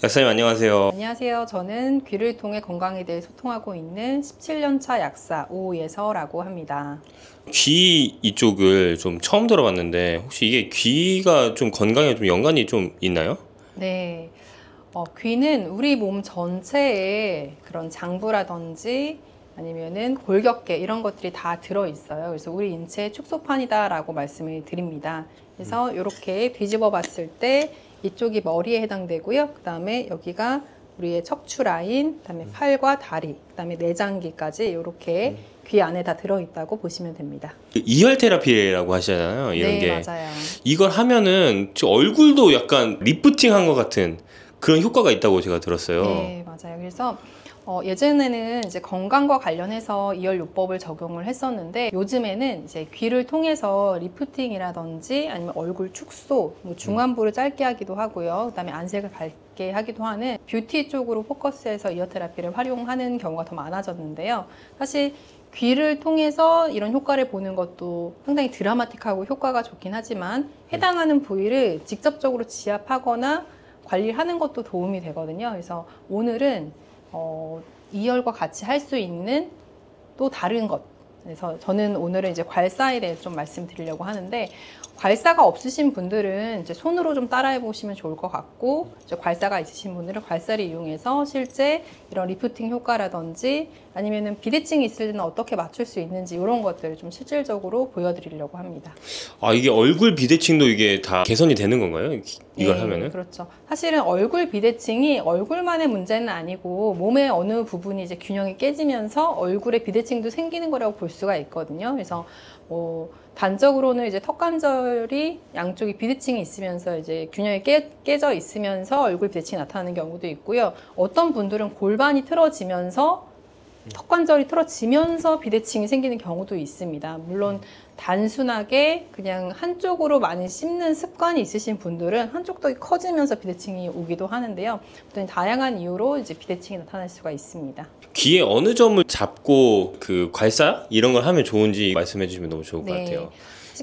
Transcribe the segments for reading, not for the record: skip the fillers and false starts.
약사님 안녕하세요. 안녕하세요. 저는 귀를 통해 건강에 대해 소통하고 있는 17년차 약사 오예서라고 합니다. 귀 이쪽을 좀 처음 들어봤는데 혹시 이게 귀가 좀 건강에 좀 연관이 좀 있나요? 네. 귀는 우리 몸 전체에 그런 장부라든지 아니면은 골격계 이런 것들이 다 들어있어요. 그래서 우리 인체의 축소판이다라고 말씀을 드립니다. 그래서 이렇게 뒤집어 봤을 때 이쪽이 머리에 해당되고요. 그 다음에 여기가 우리의 척추 라인, 그 다음에 팔과 다리, 그 다음에 내장기까지 이렇게 귀 안에 다 들어있다고 보시면 됩니다. 이열 테라피라고 하시잖아요. 이런 네, 게. 맞아요. 이걸 하면은 저 얼굴도 약간 리프팅한 것 같은 그런 효과가 있다고 제가 들었어요. 네, 맞아요. 그래서 예전에는 이제 건강과 관련해서 이열요법을 적용을 했었는데 요즘에는 이제 귀를 통해서 리프팅이라든지 아니면 얼굴 축소, 뭐 중안부를 짧게 하기도 하고요. 그다음에 안색을 밝게 하기도 하는 뷰티 쪽으로 포커스해서 이어 테라피를 활용하는 경우가 더 많아졌는데요. 사실 귀를 통해서 이런 효과를 보는 것도 상당히 드라마틱하고 효과가 좋긴 하지만 해당하는 부위를 직접적으로 지압하거나 관리하는 것도 도움이 되거든요. 그래서 오늘은 이열과 같이 할 수 있는 또 다른 것. 그래서 저는 오늘은 이제 괄사에 대해서 좀 말씀드리려고 하는데 괄사가 없으신 분들은 이제 손으로 좀 따라해 보시면 좋을 것 같고 이제 괄사가 있으신 분들은 괄사를 이용해서 실제 이런 리프팅 효과라든지 아니면은 비대칭이 있을 때는 어떻게 맞출 수 있는지 이런 것들을 좀 실질적으로 보여드리려고 합니다. 아, 이게 얼굴 비대칭도 이게 다 개선이 되는 건가요? 이걸 네, 하면은? 그렇죠. 사실은 얼굴 비대칭이 얼굴만의 문제는 아니고 몸의 어느 부분이 이제 균형이 깨지면서 얼굴에 비대칭도 생기는 거라고 볼 수가 있거든요. 그래서 단적으로는 이제 턱 관절이 양쪽이 비대칭이 있으면서 이제 균형이 깨져 있으면서 얼굴 비대칭이 나타나는 경우도 있고요. 어떤 분들은 골반이 틀어지면서 턱 관절이 틀어지면서 비대칭이 생기는 경우도 있습니다. 물론 단순하게 그냥 한쪽으로 많이 씹는 습관이 있으신 분들은 한쪽 턱이 커지면서 비대칭이 오기도 하는데요. 어떤 다양한 이유로 이제 비대칭이 나타날 수가 있습니다. 귀에 어느 점을 잡고 그 괄사 이런 걸 하면 좋은지 말씀해 주시면 너무 좋을 것 같아요.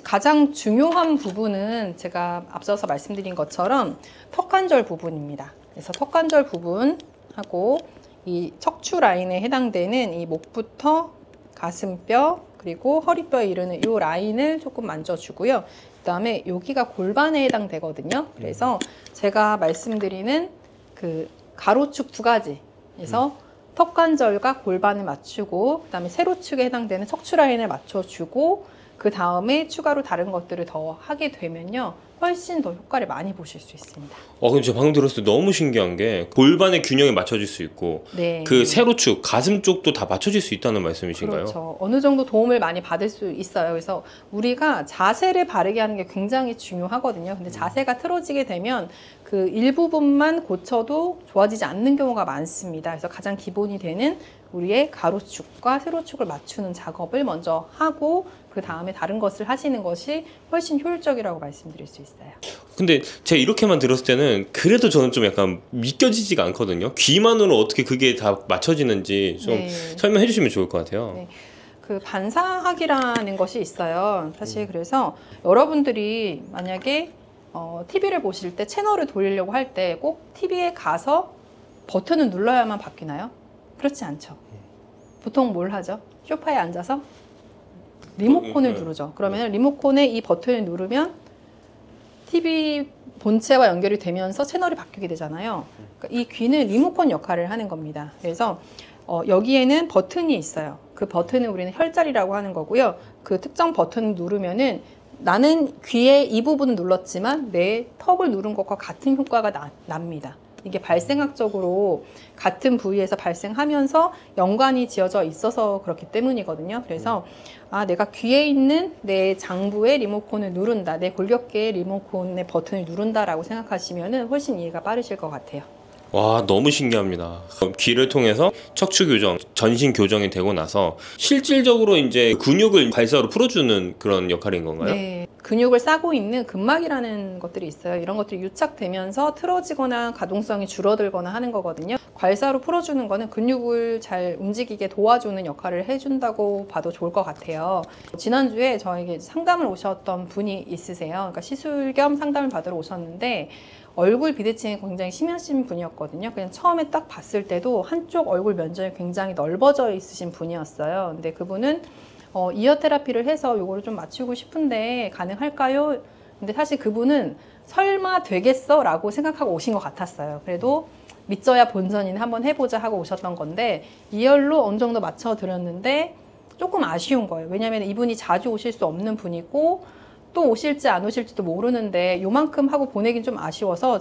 가장 중요한 부분은 제가 앞서서 말씀드린 것처럼 턱관절 부분입니다. 그래서 턱관절 부분하고 이 척추 라인에 해당되는 이 목부터 가슴뼈 그리고 허리뼈에 이르는 이 라인을 조금 만져주고요. 그 다음에 여기가 골반에 해당되거든요. 그래서 제가 말씀드리는 그 가로축 두 가지. 그래서 턱관절과 골반을 맞추고 그 다음에 세로축에 해당되는 척추 라인을 맞춰주고 그 다음에 추가로 다른 것들을 더 하게 되면요. 훨씬 더 효과를 많이 보실 수 있습니다. 근데 제가 방금 들었을 때 너무 신기한 게 골반의 균형이 맞춰질 수 있고 네. 그 세로축, 가슴 쪽도 다 맞춰질 수 있다는 말씀이신가요? 그렇죠. 어느 정도 도움을 많이 받을 수 있어요. 그래서 우리가 자세를 바르게 하는 게 굉장히 중요하거든요. 근데 자세가 틀어지게 되면 그 일부분만 고쳐도 좋아지지 않는 경우가 많습니다. 그래서 가장 기본이 되는 우리의 가로축과 세로축을 맞추는 작업을 먼저 하고 그 다음에 다른 것을 하시는 것이 훨씬 효율적이라고 말씀드릴 수 있어요. 근데 제가 이렇게만 들었을 때는 그래도 저는 좀 약간 믿겨지지가 않거든요. 귀만으로 어떻게 그게 다 맞춰지는지 좀 네. 설명해 주시면 좋을 것 같아요. 네. 그 반사학이라는 것이 있어요. 사실 그래서 여러분들이 만약에 TV를 보실 때 채널을 돌리려고 할 때 꼭 TV에 가서 버튼을 눌러야만 바뀌나요? 그렇지 않죠. 보통 뭘 하죠? 소파에 앉아서 리모컨을 누르죠. 그러면 리모컨의 이 버튼을 누르면 TV 본체와 연결이 되면서 채널이 바뀌게 되잖아요. 그러니까 이 귀는 리모컨 역할을 하는 겁니다. 그래서 여기에는 버튼이 있어요. 그 버튼을 우리는 혈자리라고 하는 거고요. 그 특정 버튼을 누르면은 나는 귀의 이 부분을 눌렀지만 내 턱을 누른 것과 같은 효과가 납니다. 이게 발생학적으로 같은 부위에서 발생하면서 연관이 지어져 있어서 그렇기 때문이거든요. 그래서 내가 귀에 있는 내 장부의 리모컨을 누른다, 내 골격계의 리모컨의 버튼을 누른다라고 생각하시면 훨씬 이해가 빠르실 것 같아요. 와, 너무 신기합니다. 귀를 통해서 척추 교정, 전신 교정이 되고 나서 실질적으로 이제 근육을 발사로 풀어주는 그런 역할인 건가요? 네. 근육을 싸고 있는 근막이라는 것들이 있어요. 이런 것들이 유착되면서 틀어지거나 가동성이 줄어들거나 하는 거거든요. 괄사로 풀어주는 거는 근육을 잘 움직이게 도와주는 역할을 해준다고 봐도 좋을 것 같아요. 지난주에 저에게 상담을 오셨던 분이 있으세요. 그러니까 시술 겸 상담을 받으러 오셨는데 얼굴 비대칭이 굉장히 심하신 분이었거든요. 그냥 처음에 딱 봤을 때도 한쪽 얼굴 면적이 굉장히 넓어져 있으신 분이었어요. 근데 그분은 이어 테라피를 해서 요거를 좀 맞추고 싶은데 가능할까요? 근데 사실 그분은 설마 되겠어? 라고 생각하고 오신 것 같았어요. 그래도 믿져야 본전이네 한번 해보자 하고 오셨던 건데 이열로 어느 정도 맞춰드렸는데 조금 아쉬운 거예요. 왜냐하면 이분이 자주 오실 수 없는 분이고 또 오실지 안 오실지도 모르는데 요만큼 하고 보내긴 좀 아쉬워서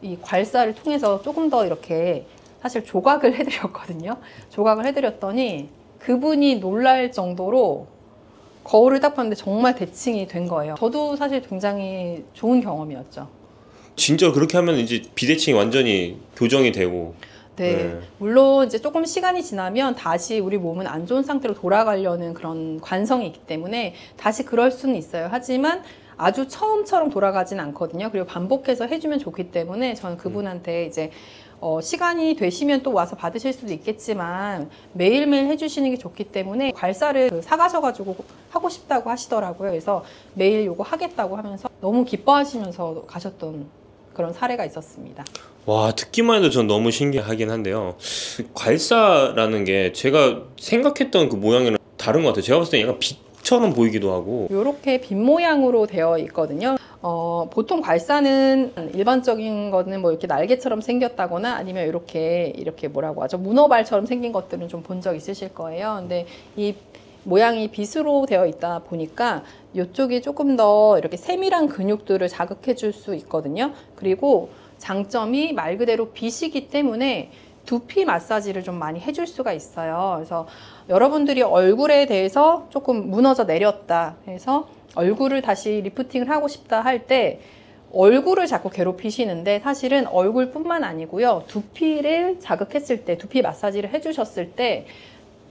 이 괄사를 통해서 조금 더 이렇게 사실 조각을 해드렸거든요. 조각을 해드렸더니 그분이 놀랄 정도로 거울을 딱 봤는데 정말 대칭이 된 거예요. 저도 사실 굉장히 좋은 경험이었죠. 진짜 그렇게 하면 이제 비대칭이 완전히 교정이 되고. 네. 물론 이제 조금 시간이 지나면 다시 우리 몸은 안 좋은 상태로 돌아가려는 그런 관성이 있기 때문에 다시 그럴 수는 있어요. 하지만 아주 처음처럼 돌아가진 않거든요. 그리고 반복해서 해주면 좋기 때문에 저는 그분한테 이제 시간이 되시면 또 와서 받으실 수도 있겠지만 매일매일 해주시는 게 좋기 때문에 괄사를 사가셔가지고 하고 싶다고 하시더라고요. 그래서 매일 요거 하겠다고 하면서 너무 기뻐하시면서 가셨던 그런 사례가 있었습니다. 와, 듣기만 해도 전 너무 신기하긴 한데요. 괄사라는 게 제가 생각했던 그 모양이랑 다른 것 같아요. 제가 봤을 때 약간 빛처럼 보이기도 하고. 이렇게 빛 모양으로 되어 있거든요. 보통 괄사는 일반적인 거는 뭐 이렇게 날개처럼 생겼다거나 아니면 이렇게 뭐라고 하죠? 문어발처럼 생긴 것들은 좀 본 적 있으실 거예요. 근데 이 모양이 빛으로 되어 있다 보니까 이쪽이 조금 더 이렇게 세밀한 근육들을 자극해 줄 수 있거든요. 그리고 장점이 말 그대로 빛이기 때문에 두피 마사지를 좀 많이 해줄 수가 있어요. 그래서 여러분들이 얼굴에 대해서 조금 무너져 내렸다 해서 얼굴을 다시 리프팅을 하고 싶다 할 때 얼굴을 자꾸 괴롭히시는데 사실은 얼굴뿐만 아니고요. 두피를 자극했을 때, 두피 마사지를 해주셨을 때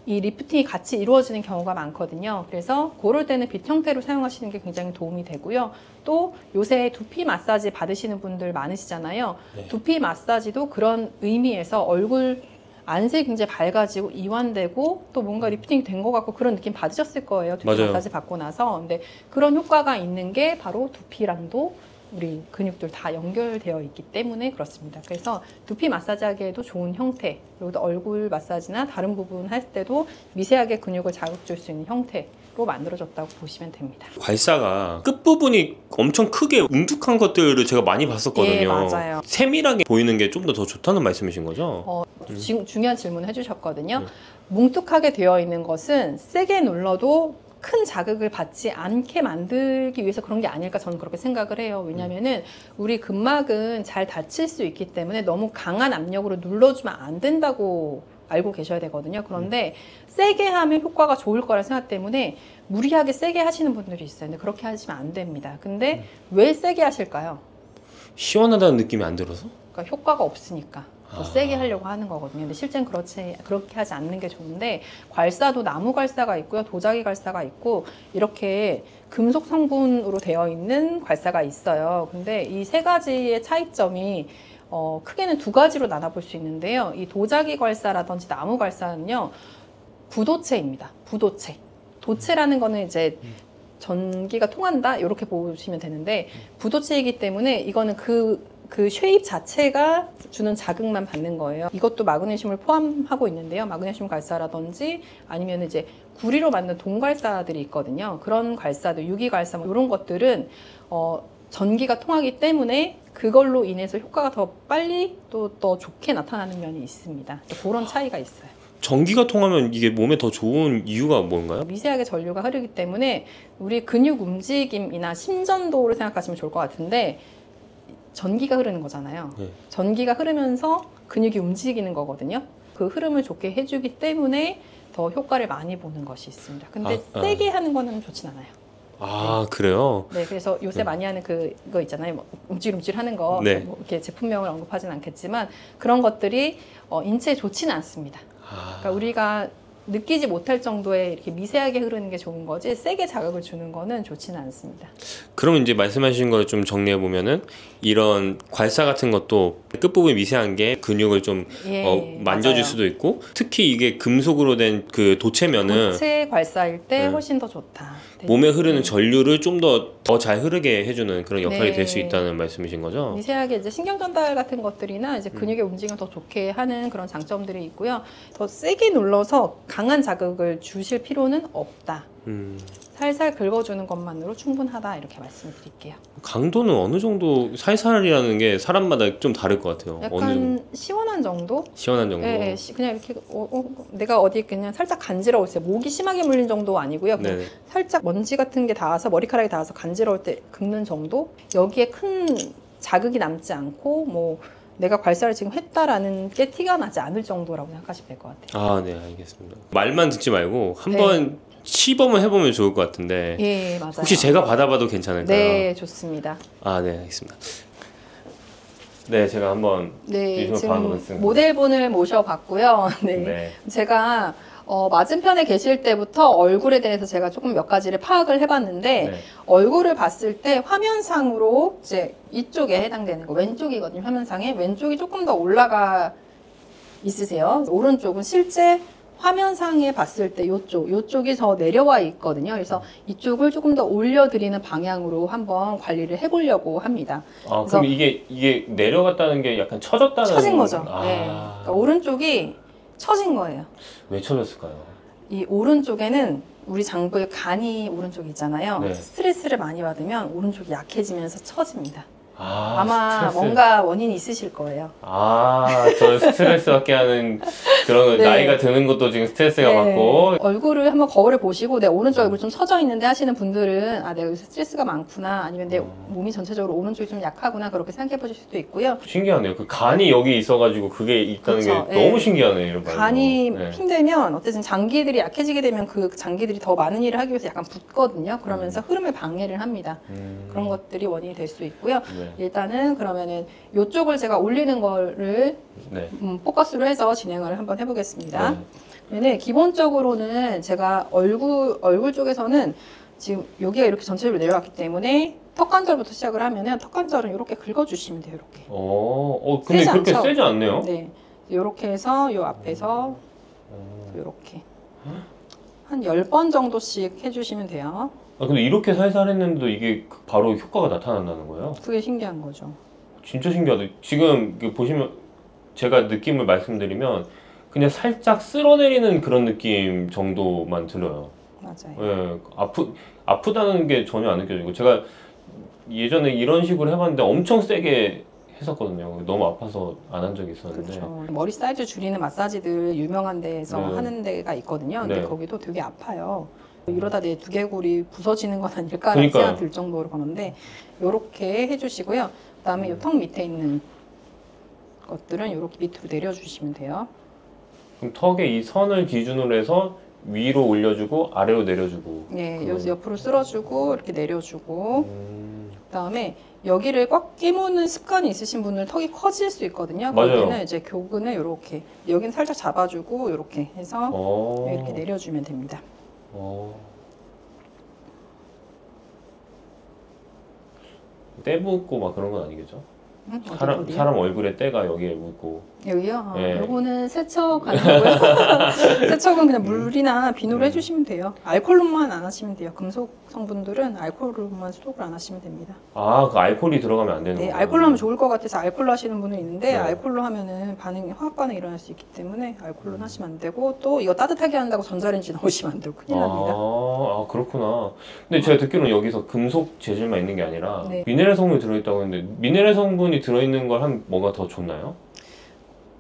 이 리프팅이 같이 이루어지는 경우가 많거든요. 그래서 그럴 때는 빛 형태로 사용하시는 게 굉장히 도움이 되고요. 또 요새 두피 마사지 받으시는 분들 많으시잖아요. 네. 두피 마사지도 그런 의미에서 얼굴 안색이 굉장히 밝아지고 이완되고 또 뭔가 리프팅이 된 것 같고 그런 느낌 받으셨을 거예요. 두피 맞아요. 마사지 받고 나서. 근데 그런 효과가 있는 게 바로 두피랑도 우리 근육들 다 연결되어 있기 때문에 그렇습니다. 그래서 두피 마사지 하기에도 좋은 형태, 그리고 또 얼굴 마사지나 다른 부분 할 때도 미세하게 근육을 자극 줄 수 있는 형태로 만들어졌다고 보시면 됩니다. 괄사가 끝부분이 엄청 크게 뭉툭한 것들을 제가 많이 봤었거든요. 예, 맞아요. 세밀하게 보이는 게 좀 더 좋다는 말씀이신 거죠? 지금 중요한 질문을 해주셨거든요. 뭉툭하게 되어 있는 것은 세게 눌러도 큰 자극을 받지 않게 만들기 위해서 그런 게 아닐까 저는 그렇게 생각을 해요. 왜냐면은 우리 근막은 잘 다칠 수 있기 때문에 너무 강한 압력으로 눌러주면 안 된다고 알고 계셔야 되거든요. 그런데 세게 하면 효과가 좋을 거라는 생각 때문에 무리하게 세게 하시는 분들이 있어요. 근데 그렇게 하시면 안 됩니다. 근데 왜 세게 하실까요? 시원하다는 느낌이 안 들어서? 그러니까 효과가 없으니까 더 세게 하려고 하는 거거든요. 근데 실제는 그렇게 하지 않는 게 좋은데 괄사도 나무 괄사가 있고요. 도자기 괄사가 있고 이렇게 금속 성분으로 되어 있는 괄사가 있어요. 근데 이 세 가지의 차이점이 크게는 두 가지로 나눠볼 수 있는데요. 이 도자기 괄사라든지 나무 괄사는요. 부도체입니다. 부도체. 도체라는 거는 이제 전기가 통한다 이렇게 보시면 되는데 부도체이기 때문에 이거는 그 쉐입 자체가 주는 자극만 받는 거예요. 이것도 마그네슘을 포함하고 있는데요. 마그네슘 괄사라든지 아니면 이제 구리로 만든 동괄사들이 있거든요. 그런 괄사들, 유기괄사 이런 것들은 전기가 통하기 때문에 그걸로 인해서 효과가 더 빨리 또 더 좋게 나타나는 면이 있습니다. 그런 차이가 있어요. 전기가 통하면 이게 몸에 더 좋은 이유가 뭔가요? 미세하게 전류가 흐르기 때문에 우리 근육 움직임이나 심전도를 생각하시면 좋을 것 같은데 전기가 흐르는 거잖아요. 네. 전기가 흐르면서 근육이 움직이는 거거든요. 그 흐름을 좋게 해주기 때문에 더 효과를 많이 보는 것이 있습니다. 근데 세게 하는 거는 좋진 않아요. 아, 그래요? 네, 그래서 요새 많이 하는 그거 있잖아요. 뭐 움찔움찔 하는 거. 네. 뭐 이렇게 제품명을 언급하진 않겠지만 그런 것들이 인체에 좋지는 않습니다. 그러니까 우리가 느끼지 못할 정도의 이렇게 미세하게 흐르는 게 좋은 거지 세게 자극을 주는 거는 좋지는 않습니다. 그럼 이제 말씀하신 걸 좀 정리해 보면은 이런 괄사 같은 것도 끝부분이 미세한 게 근육을 좀 만져줄 맞아요. 수도 있고, 특히 이게 금속으로 된 그 도체면은 고체 괄사일 때 훨씬 더 좋다. 몸에 흐르는 전류를 좀 더 잘 흐르게 해주는 그런 역할이 네. 될 수 있다는 말씀이신 거죠? 미세하게 이제 신경 전달 같은 것들이나 이제 근육의 움직임을 더 좋게 하는 그런 장점들이 있고요. 더 세게 눌러서 강한 자극을 주실 필요는 없다. 살살 긁어주는 것만으로 충분하다 이렇게 말씀드릴게요. 강도는 어느 정도? 살살이라는 게 사람마다 좀 다를 것 같아요. 어느 정도? 약간 시원한 정도? 시원한 정도? 네, 그냥 이렇게 내가 어디 그냥 살짝 간지러웠어요. 목이 심하게 물린 정도 아니고요. 그냥 네. 살짝 먼지 같은 게 닿아서 머리카락이 닿아서 간지러울 때 긁는 정도? 여기에 큰 자극이 남지 않고 뭐 내가 괄사를 지금 했다라는 게 티가 나지 않을 정도라고 생각하시면 될 것 같아요. 아, 네, 알겠습니다. 말만 듣지 말고 네. 한번 시범을 해보면 좋을 것 같은데, 예, 맞아요. 혹시 제가 받아봐도 괜찮을까요? 네, 좋습니다. 아, 네, 알겠습니다. 네, 제가 한번 네, 받아보겠습니다. 지금 모델분을 모셔봤고요. 네. 네. 제가 맞은편에 계실 때부터 얼굴에 대해서 제가 조금 몇 가지를 파악을 해봤는데 네. 얼굴을 봤을 때 화면상으로 이제 이쪽에 해당되는 거 왼쪽이거든요. 화면상에 왼쪽이 조금 더 올라가 있으세요. 오른쪽은 실제 화면상에 봤을 때 요쪽이 더 내려와 있거든요. 그래서 이쪽을 조금 더 올려드리는 방향으로 한번 관리를 해보려고 합니다. 아, 그럼 이게 내려갔다는 게 약간 처졌다는 처진 거죠. 아, 네. 그러니까 오른쪽이 처진 거예요. 왜 처졌을까요? 이 오른쪽에는 우리 장부의 간이 오른쪽에 있잖아요. 네. 스트레스를 많이 받으면 오른쪽이 약해지면서 처집니다. 아, 아마 스트레스. 뭔가 원인이 있으실 거예요. 아, 저 스트레스 받게 하는 그런 네. 나이가 드는 것도 지금 스트레스가 받고. 얼굴을 한번 거울에 보시고 내 오른쪽 얼굴 좀 처져 있는데 하시는 분들은 아 내가 요새 스트레스가 많구나 아니면 내 몸이 전체적으로 오른쪽이 좀 약하구나 그렇게 생각해 보실 수도 있고요. 신기하네요. 그 간이 여기 있어가지고 그게 있다는 그렇죠. 게 네. 너무 신기하네요. 이런 간이 네. 힘들면 어쨌든 장기들이 약해지게 되면 그 장기들이 더 많은 일을 하기 위해서 약간 붓거든요. 그러면서 흐름을 방해를 합니다. 그런 것들이 원인이 될 수 있고요. 네. 일단은 그러면은 이쪽을 제가 올리는 거를 네. 포커스로 해서 진행을 한번 해보겠습니다. 네. 그러면 기본적으로는 제가 얼굴 쪽에서는 지금 여기가 이렇게 전체적으로 내려왔기 때문에 턱 관절부터 시작을 하면은 턱 관절은 이렇게 긁어주시면 돼요. 이렇게. 근데 세지 그렇게 않죠? 세지 않네요. 네. 이렇게 해서 요 앞에서 이렇게 한 10번 정도씩 해주시면 돼요. 아, 근데 이렇게 살살 했는데도 이게 바로 효과가 나타난다는 거예요? 그게 신기한 거죠. 진짜 신기하다. 지금 보시면 제가 느낌을 말씀드리면 그냥 살짝 쓸어내리는 그런 느낌 정도만 들어요. 맞아요. 예, 아프다는 게 전혀 안 느껴지고, 제가 예전에 이런 식으로 해봤는데 엄청 세게 했었거든요. 너무 아파서 안 한 적이 있었는데. 그렇죠. 머리 사이즈 줄이는 마사지들 유명한 데에서 네. 하는 데가 있거든요. 근데 네. 거기도 되게 아파요. 이러다 내 두개골이 부서지는 건 아닐까라는 그러니까요. 생각 들 정도로 그러는데 이렇게 해주시고요. 그다음에 이 턱 밑에 있는 것들은 이렇게 밑으로 내려주시면 돼요. 그럼 턱에 이 선을 기준으로 해서 위로 올려주고 아래로 내려주고. 네, 여기서 옆으로 쓸어주고 이렇게 내려주고 그다음에 여기를 꽉 깨무는 습관이 있으신 분은 턱이 커질 수 있거든요. 맞아요. 거기는 이제 교근을 이렇게 여기는 살짝 잡아주고 이렇게 해서 이렇게 내려주면 됩니다. 때 묻고 막 그런 건 아니겠죠? 어디요? 사람 얼굴에 때가 여기에 묻고. 여기요? 네. 요거는 세척 아니고요. 세척은 그냥 물이나 비누로 해주시면 돼요. 알콜로만 안 하시면 돼요. 금속 성분들은 알콜로만 수독을 안 하시면 됩니다. 아, 그 알코올이 들어가면 안 되는 네, 거예요? 알콜로 하면 좋을 것 같아서 알콜로 하시는 분은 있는데 네. 알콜로 하면은 화학 반응이 일어날 수 있기 때문에 알콜로는 하시면 안 되고 또 이거 따뜻하게 한다고 전자레인지 넣으시면 안 되고 큰일 납니다. 아, 그렇구나. 근데 제가 듣기로는 여기서 금속 재질만 있는 게 아니라 네. 미네랄 성분이 들어있다고 했는데, 미네랄 성분이 들어있는 걸 하면 뭐가 더 좋나요?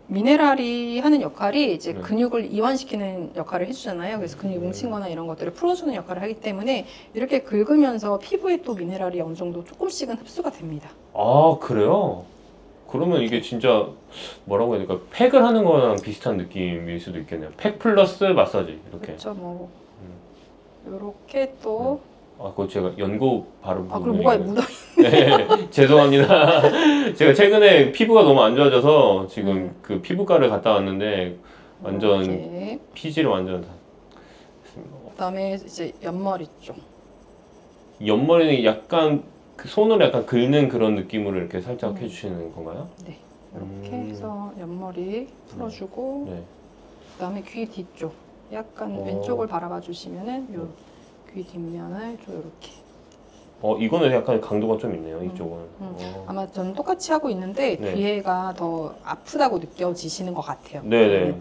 미네랄이 하는 역할이 이제 네. 근육을 이완시키는 역할을 해주잖아요. 그래서 근육이 뭉친 거나 이런 것들을 풀어주는 역할을 하기 때문에 이렇게 긁으면서 피부에 또 미네랄이 어느 정도 조금씩은 흡수가 됩니다. 아, 그래요? 그러면 이게 진짜 뭐라고 해야 될까? 팩을 하는 거랑 비슷한 느낌일 수도 있겠네요. 팩 플러스 마사지 이렇게. 그렇죠. 뭐 이렇게 또 아, 그거 제가 연고 바른 아, 그럼 부분이 뭐가 묻어 네, 죄송합니다. 제가 최근에 피부가 너무 안 좋아져서 지금 그 피부과를 갔다 왔는데 완전 이렇게 피지를 완전 다 그다음에 이제 옆머리 쪽. 옆머리는 약간 그 손으로 약간 긁는 그런 느낌으로 이렇게 살짝 해주시는 건가요? 네. 이렇게 해서 옆머리 풀어주고 네. 그다음에 귀 뒤쪽 약간 왼쪽을 바라봐 주시면은 요 귀 뒷면을 좀 이렇게. 이거는 약간 강도가 좀 있네요. 이쪽은. 아마 저는 똑같이 하고 있는데 네. 뒤에가 더 아프다고 느껴지시는 것 같아요. 네네.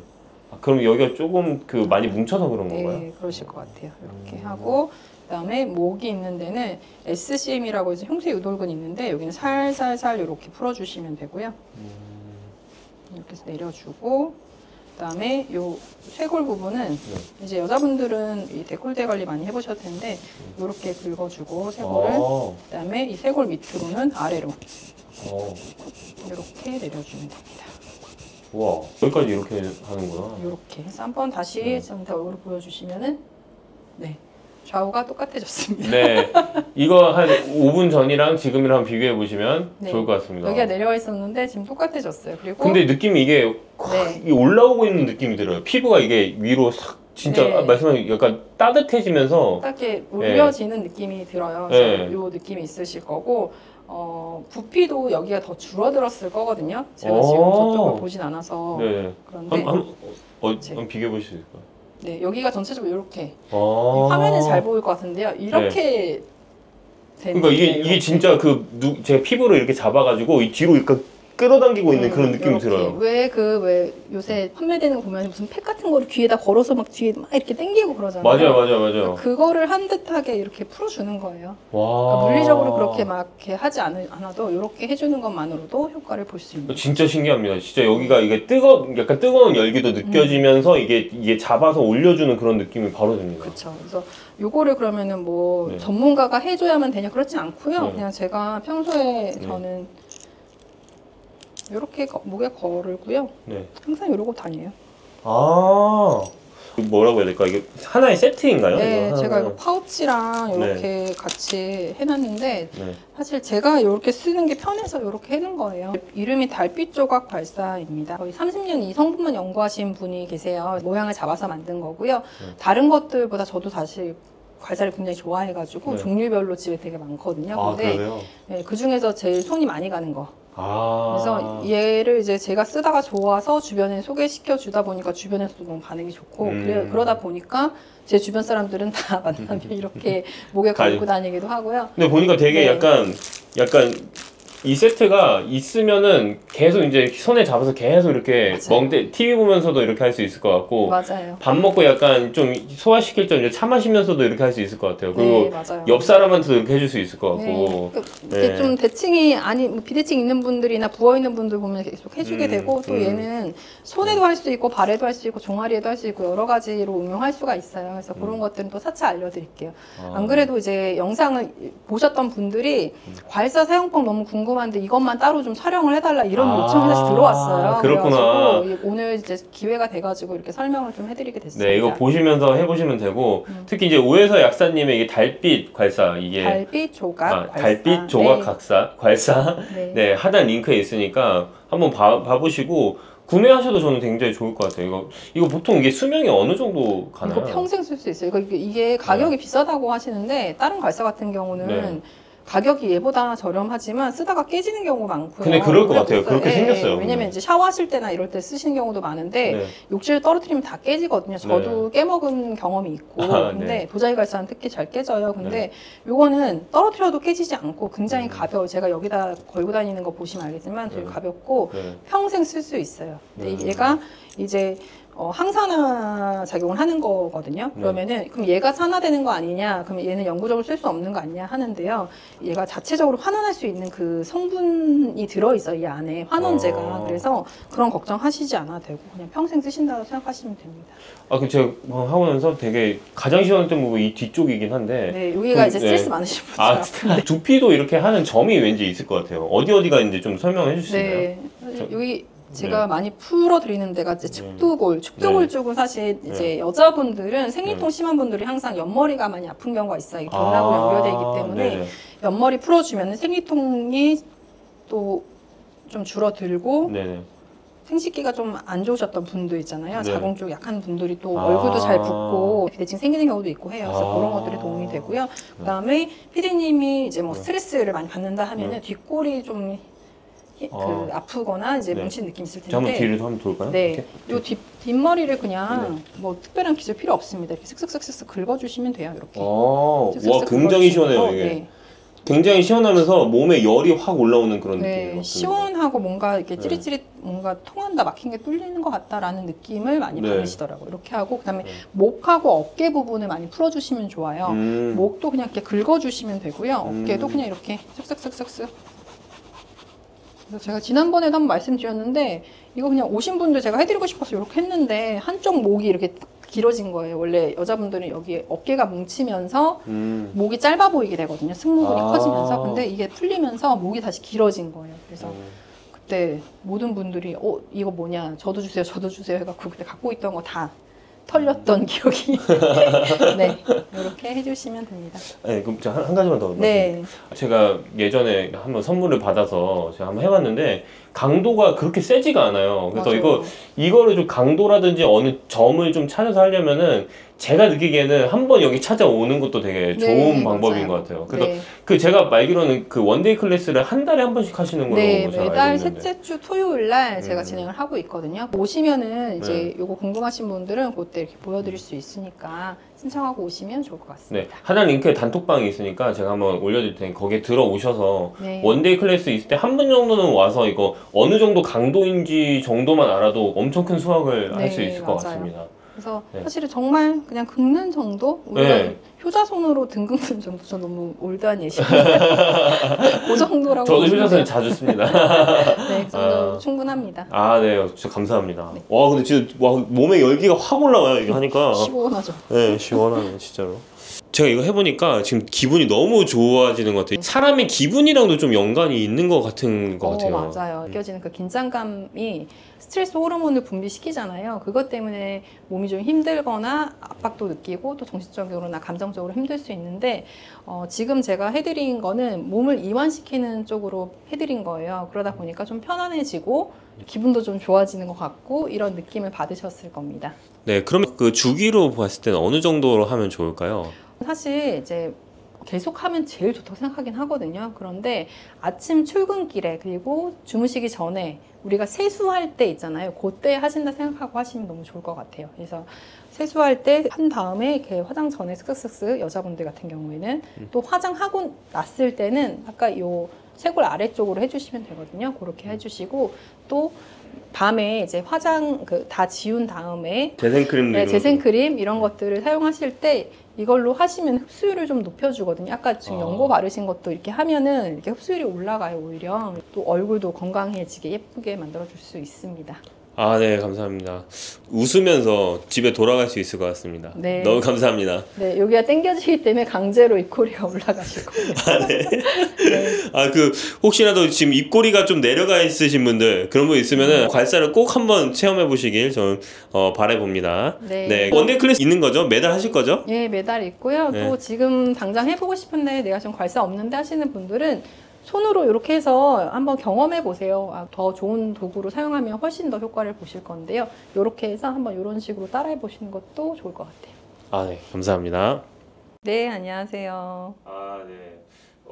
그럼 여기가 조금 그 많이 뭉쳐서 그런 건가요? 네, 그러실 것 같아요. 이렇게 하고 그다음에 목이 있는 데는 SCM이라고 해서 흉쇄 유돌근이 있는데 여기는 살살살 이렇게 풀어주시면 되고요. 이렇게 해서 내려주고 그다음에 요 쇄골 부분은 이제 여자분들은 이 데콜테 관리 많이 해보셨을 텐데 이렇게 긁어주고 쇄골을 그다음에 이 쇄골 밑으로는 아래로 이렇게 내려주면 됩니다. 우와, 여기까지 이렇게 하는구나. 이렇게 해서 한번 다시 저한테 얼굴을 보여주시면은 네 좌우가 똑같아졌습니다. 네, 이거 한 5분 전이랑 지금이랑 비교해 보시면 네. 좋을 것 같습니다. 여기가 내려와 있었는데 지금 똑같아졌어요. 그리고 근데 느낌이 이게 네. 이게 올라오고 있는 느낌이 들어요. 피부가 이게 위로 싹 진짜 네. 말씀하신 약간 따뜻해지면서 딱히 올려지는 느낌이 들어요. 그래서 네. 요 느낌이 있으실 거고 부피도 여기가 더 줄어들었을 거거든요. 제가 지금 저쪽을 보진 않아서 네. 그런데 한번 비교해 보실 수 있을까요? 네 여기가 전체적으로 이렇게 화면에 잘 보일 것 같은데요. 이렇게 되는 그러니까 이게 진짜 제 피부를 이렇게 잡아가지고 이 뒤로 이렇게 끌어당기고 있는 그런 느낌이 들어요. 왜 요새 판매되는 거 보면 무슨 팩 같은 거를 귀에다 걸어서 막 뒤에 막 이렇게 당기고 그러잖아요. 맞아요. 그거를 한 듯하게 이렇게 풀어주는 거예요. 와. 그러니까 물리적으로 그렇게 막 이렇게 하지 않아도 이렇게 해주는 것만으로도 효과를 볼 수 있는. 진짜 신기합니다. 진짜 여기가 이게 약간 뜨거운 열기도 느껴지면서 이게 잡아서 올려주는 그런 느낌이 바로 듭니다. 그렇죠. 그래서 요거를 그러면은 뭐 네. 전문가가 해줘야만 되냐 그렇지 않고요. 네. 그냥 제가 평소에 저는 이렇게 목에 걸고요. 네. 항상 이러고 다녀요. 뭐라고 해야 될까? 이게 하나의 세트인가요? 네, 이거 제가 하나- 이거 파우치랑 이렇게 같이 해놨는데 네. 사실 제가 이렇게 쓰는 게 편해서 이렇게 해놓은 거예요. 이름이 달빛 조각 괄사입니다. 거의 30년 이 성분만 연구하신 분이 계세요. 모양을 잡아서 만든 거고요. 다른 것들보다 저도 사실 괄사를 굉장히 좋아해가지고 네. 종류별로 집에 되게 많거든요. 근데 그래요? 네, 그 중에서 제일 손이 많이 가는 거. 아. 그래서 얘를 이제 제가 쓰다가 좋아서 주변에 소개시켜 주다 보니까 주변에서도 너무 반응이 좋고 그러다 보니까 제 주변 사람들은 다 만나면 이렇게 목에 걸고 다니기도 하고요. 근데 보니까 되게 네. 약간 이 세트가 있으면은 계속 이제 손에 잡아서 계속 이렇게 맞아요. TV 보면서도 이렇게 할 수 있을 것 같고 맞아요. 밥 먹고 약간 좀 소화시킬 점 이제 차 마시면서도 이렇게 할 수 있을 것 같아요. 그리고 네, 맞아요. 옆 사람한테도 이렇게 해줄 수 있을 것 네. 같고. 이게 네. 좀 대칭이 뭐 비대칭 있는 분들이나 부어 있는 분들 보면 계속 해주게 되고 또 얘는 손에도 할 수 있고 발에도 할 수 있고 종아리에도 할 수 있고 여러 가지로 응용할 수가 있어요. 그래서 그런 것들은 또 차차 알려드릴게요. 안 그래도 이제 영상을 보셨던 분들이 괄사 사용법 너무 궁금한데 이것만 따로 좀 촬영을 해달라 이런 요청이 사실 들어왔어요. 그렇구나. 그래가지고 오늘 이제 기회가 돼가지고 이렇게 설명을 좀 해드리게 됐습니다. 네, 이거 보시면서 해보시면 되고 특히 이제 오해서 약사님의 이게 달빛 괄사 이게 달빛 조각 괄사. 달빛 조각 괄사 네. 네, 하단 링크에 있으니까 한번 봐보시고 구매하셔도 저는 굉장히 좋을 것 같아요. 이거 보통 이게 수명이 어느 정도 가나요? 이거 평생 쓸 수 있어요. 이게 가격이 비싸다고 하시는데 다른 괄사 같은 경우는 네. 가격이 얘보다 저렴하지만 쓰다가 깨지는 경우가 많고요. 근데 그럴 것 그래 같아요. 비싸요. 그렇게 생겼어요. 왜냐면 이제 샤워하실 때나 이럴 때 쓰시는 경우도 많은데 네. 욕실 떨어뜨리면 다 깨지거든요. 저도 깨먹은 경험이 있고. 근데 네. 도자기 괄사는 특히 잘 깨져요. 근데 요거는 떨어뜨려도 깨지지 않고 굉장히 가벼워요. 제가 여기다 걸고 다니는 거 보시면 알겠지만 되게 가볍고 네. 평생 쓸 수 있어요. 근데 얘가 이제 항산화 작용을 하는 거거든요. 그러면은 그럼 얘가 산화되는 거 아니냐? 그럼 얘는 영구적으로 쓸 수 없는 거 아니냐 하는데요. 얘가 자체적으로 환원할 수 있는 그 성분이 들어 있어요. 이 안에 환원제가. 그래서 그런 걱정하시지 않아도 되고 그냥 평생 쓰신다고 생각하시면 됩니다. 그 제가 하고 나서 되게 가장 시원했던 부분이 이 뒤쪽이긴 한데. 네, 여기가 이제 스트레스 많으신 분들. 두피도 이렇게 하는 점이 왠지 있을 것 같아요. 어디가 있는지 좀 설명해 주실 수 있나요? 네, 사실 여기 제가 많이 풀어드리는 데가 이제 축두골 쪽은 사실 이제 여자분들은 생리통 심한 분들이 항상 옆머리가 많이 아픈 경우가 있어요. 이 결하고 연결되어 있기 때문에 네네. 옆머리 풀어주면 생리통이 또 좀 줄어들고 네네. 생식기가 좀 안 좋으셨던 분도 있잖아요. 네. 자궁 쪽 약한 분들이 또 아. 얼굴도 잘 붓고 비대칭 생기는 경우도 있고 해요. 그래서 아. 그런 것들이 도움이 되고요. 그다음에 피디님이 이제 뭐 네. 스트레스를 많이 받는다 하면은 네. 뒷골이 좀 아. 아프거나 이제 네. 뭉친 느낌 있을 제가 한번 텐데. 뒤를 한번 돌까요? 네, 이렇게? 요 뒷머리를 그냥 뭐 특별한 기술 필요 없습니다. 이렇게 슥슥슥슥 긁어주시면 돼요. 이렇게. 와, 슥슥슥 굉장히 긁어주시면 시원해요, 돼요. 이게. 네. 굉장히 시원하면서 몸에 열이 확 올라오는 그런 네, 느낌이에요. 시원하고 뭔가 이렇게 네. 찌릿찌릿 뭔가 통한다, 막힌 게 뚫리는 것 같다라는 느낌을 많이 네. 받으시더라고요. 이렇게 하고 그다음에 네. 목하고 어깨 부분을 많이 풀어주시면 좋아요. 음. 목도 그냥 이렇게 긁어주시면 되고요. 어깨도 음. 그냥 이렇게 쓱쓱쓱쓱쓱. 그래서 제가 지난번에도 한번 말씀드렸는데 이거 그냥 오신 분들 제가 해드리고 싶어서 이렇게 했는데 한쪽 목이 이렇게 길어진 거예요. 원래 여자분들은 여기 어깨가 뭉치면서 목이 짧아 보이게 되거든요. 승모근이 아. 커지면서. 근데 이게 풀리면서 목이 다시 길어진 거예요. 그래서 그때 모든 분들이 이거 뭐냐, 저도 주세요, 저도 주세요 해갖고 그때 갖고 있던 거 다 털렸던 기억이. 네, 이렇게 해주시면 됩니다. 네, 그럼 제가 한 가지만 더. 네, 제가 예전에 한번 선물을 받아서 제가 한번 해봤는데 강도가 그렇게 세지가 않아요. 그래서 맞아요. 이거를 좀 강도라든지 어느 점을 좀 찾아서 하려면은 제가 느끼기에는 한번 여기 찾아오는 것도 되게 네, 좋은 방법인 맞아요. 것 같아요. 그래서 네. 그 제가 알기로는 그 원데이 클래스를 한 달에 한 번씩 하시는 걸로 네, 제가 매달 알고 있는데. 셋째 주 토요일 날 제가 진행을 하고 있거든요. 오시면은 이제 네. 요거 궁금하신 분들은 그때 이렇게 보여드릴 수 있으니까 신청하고 오시면 좋을 것 네, 같습니다. 하단 링크에 단톡방이 있으니까 제가 한번 올려드릴 테니 거기에 들어오셔서 네. 원데이 클래스 있을 때 한 분 정도는 와서 이거 어느 정도 강도인지 정도만 알아도 엄청 큰 수확을 할 수 네, 있을 것 맞아요. 같습니다. 그래서 네. 사실은 정말 그냥 긁는 정도? 우리가 네. 효자손으로 등 긁는 정도? 저 너무 올드한 예시인데 그 정도라고 저도 보시면 효자손 돼요. 자주 씁니다. 네, 그 정도 아. 충분합니다. 아, 네, 진짜 감사합니다. 네. 와, 근데 진짜 몸에 열기가 확 올라와요, 이거 하니까. 시원하죠. 네, 시원하네, 진짜로. 제가 이거 해보니까 지금 기분이 너무 좋아지는 것 같아요. 사람의 기분이랑도 좀 연관이 있는 것 같은 것 같아요. 맞아요. 느껴지는 그 긴장감이 스트레스 호르몬을 분비시키잖아요. 그것 때문에 몸이 좀 힘들거나 압박도 느끼고 또 정신적으로나 감정적으로 힘들 수 있는데 지금 제가 해드린 거는 몸을 이완시키는 쪽으로 해드린 거예요. 그러다 보니까 좀 편안해지고 기분도 좀 좋아지는 것 같고 이런 느낌을 받으셨을 겁니다. 네, 그러면 그 주기로 봤을 때는 어느 정도로 하면 좋을까요? 사실 이제 계속 하면 제일 좋다고 생각하긴 하거든요. 그런데 아침 출근길에 그리고 주무시기 전에 우리가 세수할 때 있잖아요. 그때 하신다 생각하고 하시면 너무 좋을 것 같아요. 그래서 세수할 때 한 다음에 이렇게 화장 전에 슥슥슥 여자분들 같은 경우에는 또 화장하고 났을 때는 아까 요 쇄골 아래쪽으로 해주시면 되거든요. 그렇게 해주시고 또 밤에 이제 화장 다 지운 다음에 재생크림 네, 재생크림 이런 것들을 사용하실 때 이걸로 하시면 흡수율을 좀 높여주거든요. 아까 지금 연고 바르신 것도 이렇게 하면은 이렇게 흡수율이 올라가요, 오히려. 또 얼굴도 건강해지게 예쁘게 만들어줄 수 있습니다. 아, 네, 감사합니다. 웃으면서 집에 돌아갈 수 있을 것 같습니다. 네. 너무 감사합니다. 네, 여기가 당겨지기 때문에 강제로 입꼬리가 올라가실 거예요. 아, 네. 네. 아, 혹시라도 지금 입꼬리가 좀 내려가 있으신 분들, 그런 분 있으면은 괄사를 꼭 한번 체험해 보시길 좀, 바라봅니다. 네. 원데이 클래스 있는 거죠? 매달 하실 거죠? 예, 매달 있고요. 네. 또 지금 당장 해보고 싶은데 내가 지금 괄사 없는데 하시는 분들은 손으로 이렇게 해서 한번 경험해 보세요. 더 좋은 도구로 사용하면 훨씬 더 효과를 보실 건데요. 이렇게 해서 한번 이런 식으로 따라해 보시는 것도 좋을 것 같아요. 아, 네, 감사합니다. 네, 안녕하세요. 아, 네.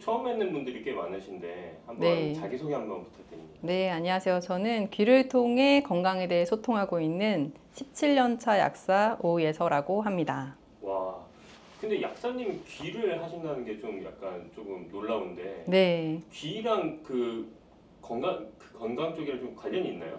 처음 뵙는 분들이 꽤 많으신데 한번 네. 자기소개 한번 부탁드립니다. 네, 안녕하세요. 저는 귀를 통해 건강에 대해 소통하고 있는 17년차 약사 오예서라고 합니다. 와, 근데 약사님이 귀를 하신다는 게 좀 약간 조금 놀라운데 네. 귀랑 그 건강 쪽이랑 좀 관련이 있나요?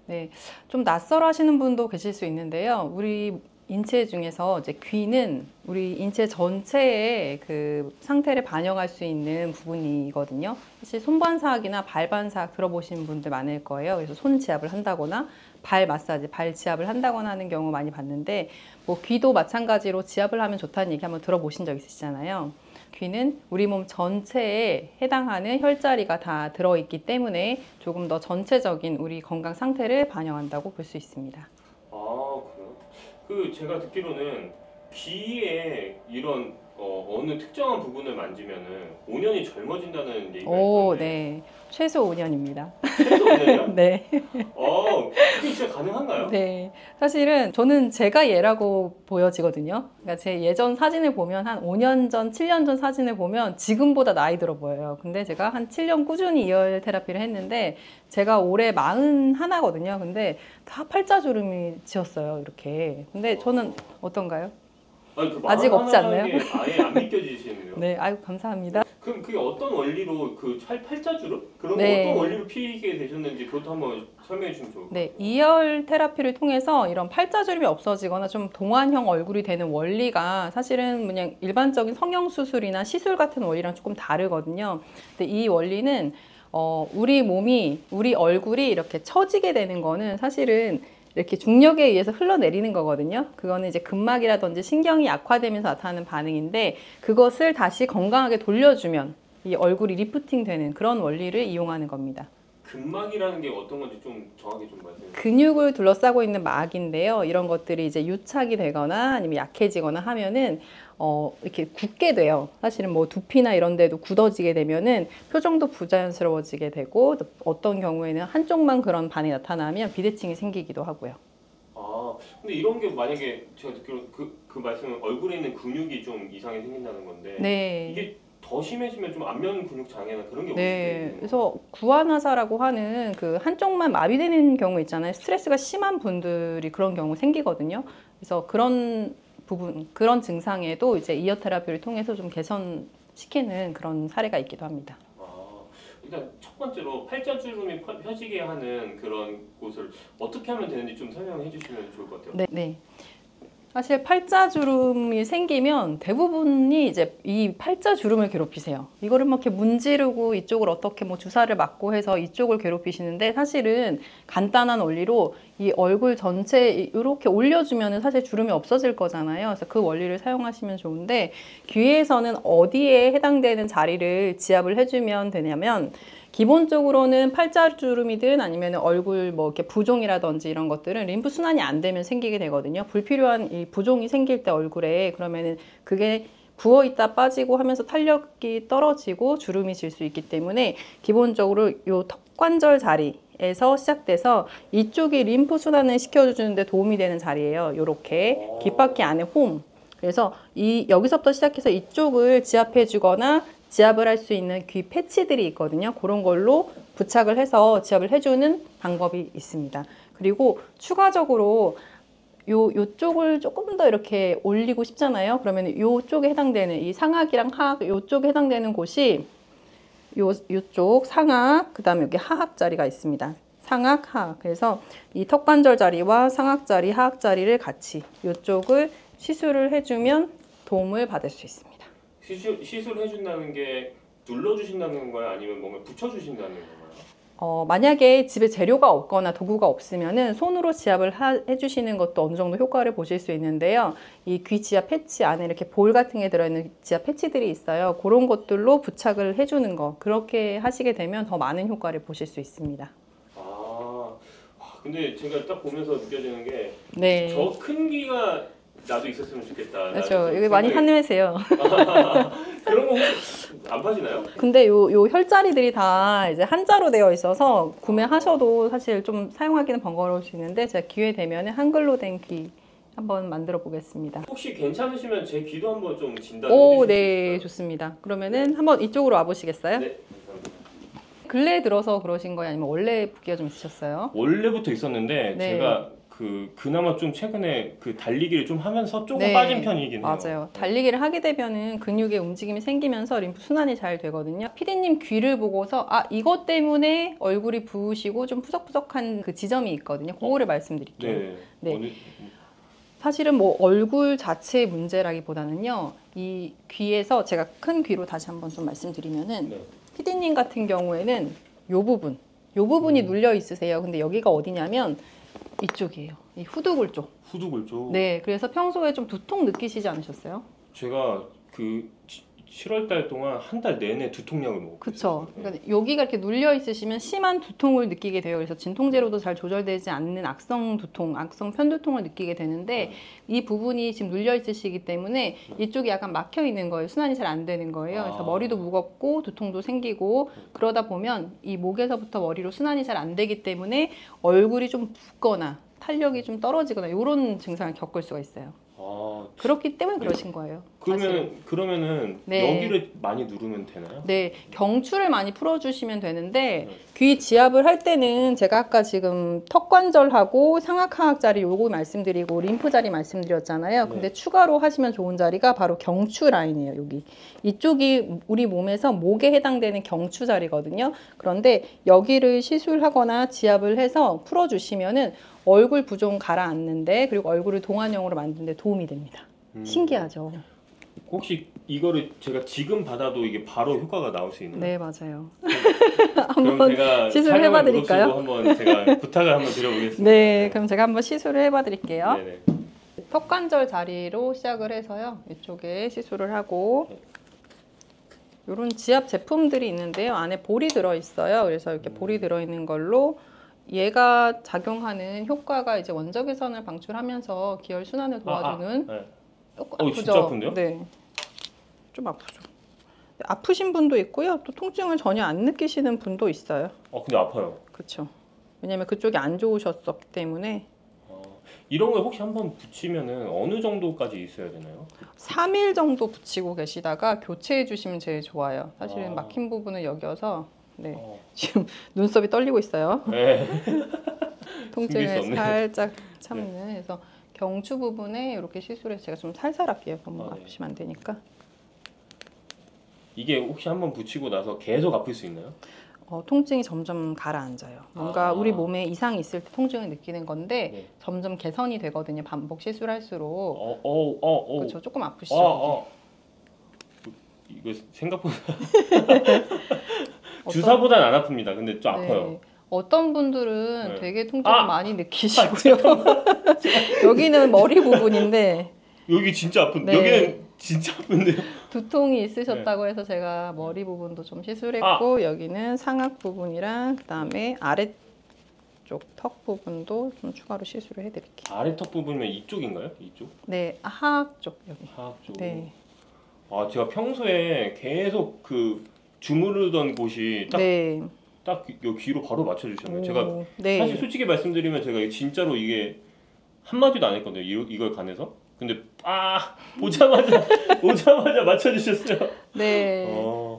네, 좀 낯설어 하시는 분도 계실 수 있는데요. 우리 인체 중에서 이제 귀는 우리 인체 전체의 그 상태를 반영할 수 있는 부분이거든요. 사실 손반사학이나 발반사학 들어보신 분들 많을 거예요. 그래서 손지압을 한다거나 발 마사지, 발 지압을 한다거나 하는 경우 많이 봤는데 뭐 귀도 마찬가지로 지압을 하면 좋다는 얘기 한번 들어보신 적 있으시잖아요. 귀는 우리 몸 전체에 해당하는 혈자리가 다 들어있기 때문에 조금 더 전체적인 우리 건강 상태를 반영한다고 볼 수 있습니다. 아, 그래요? 제가 듣기로는 귀에 이런 어느 특정한 부분을 만지면은 5년이 젊어진다는 얘기가 오, 있던데 네. 최소 5년입니다. 최소 5년이요? 네. 이게 진짜 가능한가요? 네, 사실은 저는 제가 얘라고 보여지거든요. 그러니까 제 예전 사진을 보면 한 5년 전, 7년 전 사진을 보면 지금보다 나이 들어 보여요. 근데 제가 한 7년 꾸준히 이열 테라피를 했는데 제가 올해 41거든요. 근데 다 팔자주름이 지었어요, 이렇게. 근데 저는 어떤가요? 아니, 그 아직 없지 않나요? 게 아예 안 믿겨지시는데요. 네, 아유 감사합니다. 그럼 그게 어떤 원리로 그 팔자주름? 그런 네. 거 어떤 원리로 피게 되셨는지 그것도 한번 설명해 주시면 좋을 것 같아요. 네, 이열 테라피를 통해서 이런 팔자주름이 없어지거나 좀 동안형 얼굴이 되는 원리가 사실은 그냥 일반적인 성형 수술이나 시술 같은 원리랑 조금 다르거든요. 근데 이 원리는 우리 몸이, 우리 얼굴이 이렇게 처지게 되는 거는 사실은 이렇게 중력에 의해서 흘러내리는 거거든요. 그거는 이제 근막이라든지 신경이 약화되면서 나타나는 반응인데 그것을 다시 건강하게 돌려주면 이 얼굴이 리프팅 되는 그런 원리를 이용하는 겁니다. 근막이라는 게 어떤 건지 좀 정확히 좀 말씀해 주세요. 근육을 둘러싸고 있는 막인데요. 이런 것들이 이제 유착이 되거나 아니면 약해지거나 하면은 이렇게 굳게 돼요. 사실은 뭐 두피나 이런 데도 굳어지게 되면은 표정도 부자연스러워지게 되고 또 어떤 경우에는 한쪽만 그런 반응이 나타나면 비대칭이 생기기도 하고요. 아, 근데 이런 게 만약에 제가 듣기로 그 말씀은 얼굴에 있는 근육이 좀 이상이 생긴다는 건데 네. 이게 더 심해지면 좀 안면 근육 장애나 그런 게 올수 네, 있는 그래서 구안화사라고 하는 그 한쪽만 마비되는 경우 있잖아요. 스트레스가 심한 분들이 그런 경우 생기거든요. 그래서 그런 부분, 그런 증상에도 이제 이어 테라피를 통해서 좀 개선시키는 그런 사례가 있기도 합니다. 일단 첫 번째로 팔자주름이 펴지게 하는 그런 곳을 어떻게 하면 되는지 좀 설명해 주시면 좋을 것 같아요. 네, 네. 사실 팔자주름이 생기면 대부분이 이제 이 팔자주름을 괴롭히세요. 이거를 막 이렇게 문지르고 이쪽을 어떻게 뭐 주사를 맞고 해서 이쪽을 괴롭히시는데 사실은 간단한 원리로 이 얼굴 전체 이렇게 올려주면 사실 주름이 없어질 거잖아요. 그래서 그 원리를 사용하시면 좋은데 귀에서는 어디에 해당되는 자리를 지압을 해주면 되냐면 기본적으로는 팔자주름이든 아니면 얼굴 뭐 이렇게 부종이라든지 이런 것들은 림프 순환이 안 되면 생기게 되거든요. 불필요한 이 부종이 생길 때 얼굴에 그러면은 그게 부어 있다 빠지고 하면서 탄력이 떨어지고 주름이 질 수 있기 때문에 기본적으로 요 턱관절 자리에서 시작돼서 이쪽이 림프 순환을 시켜주는데 도움이 되는 자리예요. 요렇게 귓바퀴 안에 홈. 그래서 여기서부터 시작해서 이쪽을 지압해 주거나 지압을 할 수 있는 귀 패치들이 있거든요. 그런 걸로 부착을 해서 지압을 해주는 방법이 있습니다. 그리고 추가적으로 요쪽을 조금 더 이렇게 올리고 싶잖아요. 그러면 요쪽에 해당되는 이 상악이랑 하악, 요쪽에 해당되는 곳이 요쪽 상악, 그 다음에 여기 하악 자리가 있습니다. 상악, 하악. 그래서 이 턱관절 자리와 상악 자리, 하악 자리를 같이 요쪽을 시술을 해주면 도움을 받을 수 있습니다. 시술해준다는 게 눌러주신다는 건가요? 아니면 뭔가 붙여주신다는 건가요? 만약에 집에 재료가 없거나 도구가 없으면은 손으로 지압을 해주시는 것도 어느 정도 효과를 보실 수 있는데요. 이 귀 지압 패치 안에 이렇게 볼 같은 게 들어있는 지압 패치들이 있어요. 그런 것들로 부착을 해주는 거. 그렇게 하시게 되면 더 많은 효과를 보실 수 있습니다. 근데 제가 딱 보면서 느껴지는 게 네. 저 큰 귀가 나도 있었으면 좋겠다. 그렇죠. 이게 많이 한심해세요. 그런 거 혹시 안 파시나요? 근데 요 혈자리들이 다 이제 한자로 되어 있어서 구매하셔도 사실 좀 사용하기는 번거로울 수 있는데 제가 기회 되면 한글로 된 귀 한번 만들어 보겠습니다. 혹시 괜찮으시면 제 귀도 한번 좀 진단해 주실 오, 수 네, 있을까요? 좋습니다. 그러면은 한번 이쪽으로 와보시겠어요? 네, 감사합니다. 근래에 들어서 그러신 거예요? 아니면 원래 붓기가 좀 있으셨어요? 원래부터 있었는데 네. 제가 그나마 좀 최근에 그 달리기를 좀 하면서 조금 네, 빠진 편이긴 해요. 맞아요. 달리기를 하게 되면은 근육의 움직임이 생기면서 림프 순환이 잘 되거든요. 피디님 귀를 보고서 이것 때문에 얼굴이 부으시고 좀 푸석푸석한 그 지점이 있거든요. 그거를 말씀드릴게요. 네. 네. 사실은 뭐 얼굴 자체의 문제라기보다는요. 이 귀에서 제가 큰 귀로 다시 한번 좀 말씀드리면은 네. 피디님 같은 경우에는 요 부분이 눌려 있으세요. 근데 여기가 어디냐면 이쪽이에요. 이 후두골 쪽. 후두골 쪽. 네, 그래서 평소에 좀 두통 느끼시지 않으셨어요? 제가 7월 달 동안 한 달 내내 두통약을 먹고 그쵸. 있었어요. 그러니까 여기가 이렇게 눌려 있으시면 심한 두통을 느끼게 돼요. 그래서 진통제로도 잘 조절되지 않는 악성 두통, 악성 편두통을 느끼게 되는데 이 부분이 지금 눌려 있으시기 때문에 이쪽이 약간 막혀 있는 거예요. 순환이 잘 안 되는 거예요. 그래서 머리도 무겁고 두통도 생기고 그러다 보면 이 목에서부터 머리로 순환이 잘 안 되기 때문에 얼굴이 좀 붓거나 탄력이 좀 떨어지거나 이런 증상을 겪을 수가 있어요. 그렇기 때문에 그러신 거예요. 그러면은 네. 여기를 많이 누르면 되나요? 네, 경추를 많이 풀어주시면 되는데 귀 지압을 할 때는 제가 아까 지금 턱관절하고 상악하악 자리 요거 말씀드리고 림프 자리 말씀드렸잖아요. 근데 추가로 하시면 좋은 자리가 바로 경추 라인이에요. 여기 이쪽이 우리 몸에서 목에 해당되는 경추 자리거든요. 그런데 여기를 시술하거나 지압을 해서 풀어주시면은 얼굴 부종 가라앉는데 그리고 얼굴을 동안형으로 만드는데 도움이 됩니다. 신기하죠? 혹시 이거를 제가 지금 받아도 이게 바로 효과가 나올 수 있나요? 네, 맞아요. 그럼 한번 제가 시술을 해봐 드릴까요? 한번 제가 부탁을 한번 드려보겠습니다. 네, 그럼 제가 한번 시술을 해봐 드릴게요. 네네. 턱관절 자리로 시작을 해서요. 이쪽에 시술을 하고 이런 지압 제품들이 있는데요. 안에 볼이 들어있어요. 그래서 이렇게 볼이 들어있는 걸로 얘가 작용하는 효과가 이제 원적외선을 방출하면서 기혈 순환을 도와주는 네. 아프죠? 진짜 아픈데요? 네, 좀 아프죠. 아프신 분도 있고요. 또 통증을 전혀 안 느끼시는 분도 있어요. 근데 아파요. 그렇죠. 왜냐면 그쪽이 안 좋으셨었기 때문에. 이런 걸 혹시 한번 붙이면은 어느 정도까지 있어야 되나요? 3일 정도 붙이고 계시다가 교체해 주시면 제일 좋아요. 사실은 막힌 부분은 여기여서 네. 지금 눈썹이 떨리고 있어요. 네. 통증을 살짝 참는. 그래서 경추 부분에 이렇게 시술해서 제가 좀 살살 할게요. 너무 아프시면 안 되니까. 이게 혹시 한번 붙이고 나서 계속 아플 수 있나요? 통증이 점점 가라앉아요. 뭔가 우리 몸에 이상이 있을 때 통증을 느끼는 건데 점점 개선이 되거든요. 반복 시술할수록. 그렇죠. 조금 아프시죠? 이거 생각보다 주사보다는 안 아픕니다. 근데 좀 아파요. 어떤 분들은 되게 통증을 많이 느끼시고요. 여기는 머리 부분인데 여기 진짜 아픈데 여기는 진짜 아픈데요. 두통이 있으셨다고 해서 제가 머리 부분도 좀 시술했고 여기는 상악 부분이랑 그다음에 아래쪽 턱 부분도 좀 추가로 시술을 해드릴게요. 아래 턱 부분이면 이쪽인가요? 이쪽? 네, 하악 쪽 여기. 하악 쪽. 네. 제가 평소에 계속 그 주무르던 곳이 딱 요 귀로 바로 맞춰주셨네요. 제가 사실 솔직히 말씀드리면 제가 진짜로 이게 한마디도 안 했거든요. 이걸 관해서. 근데 오자마자 맞춰주셨어요. 네.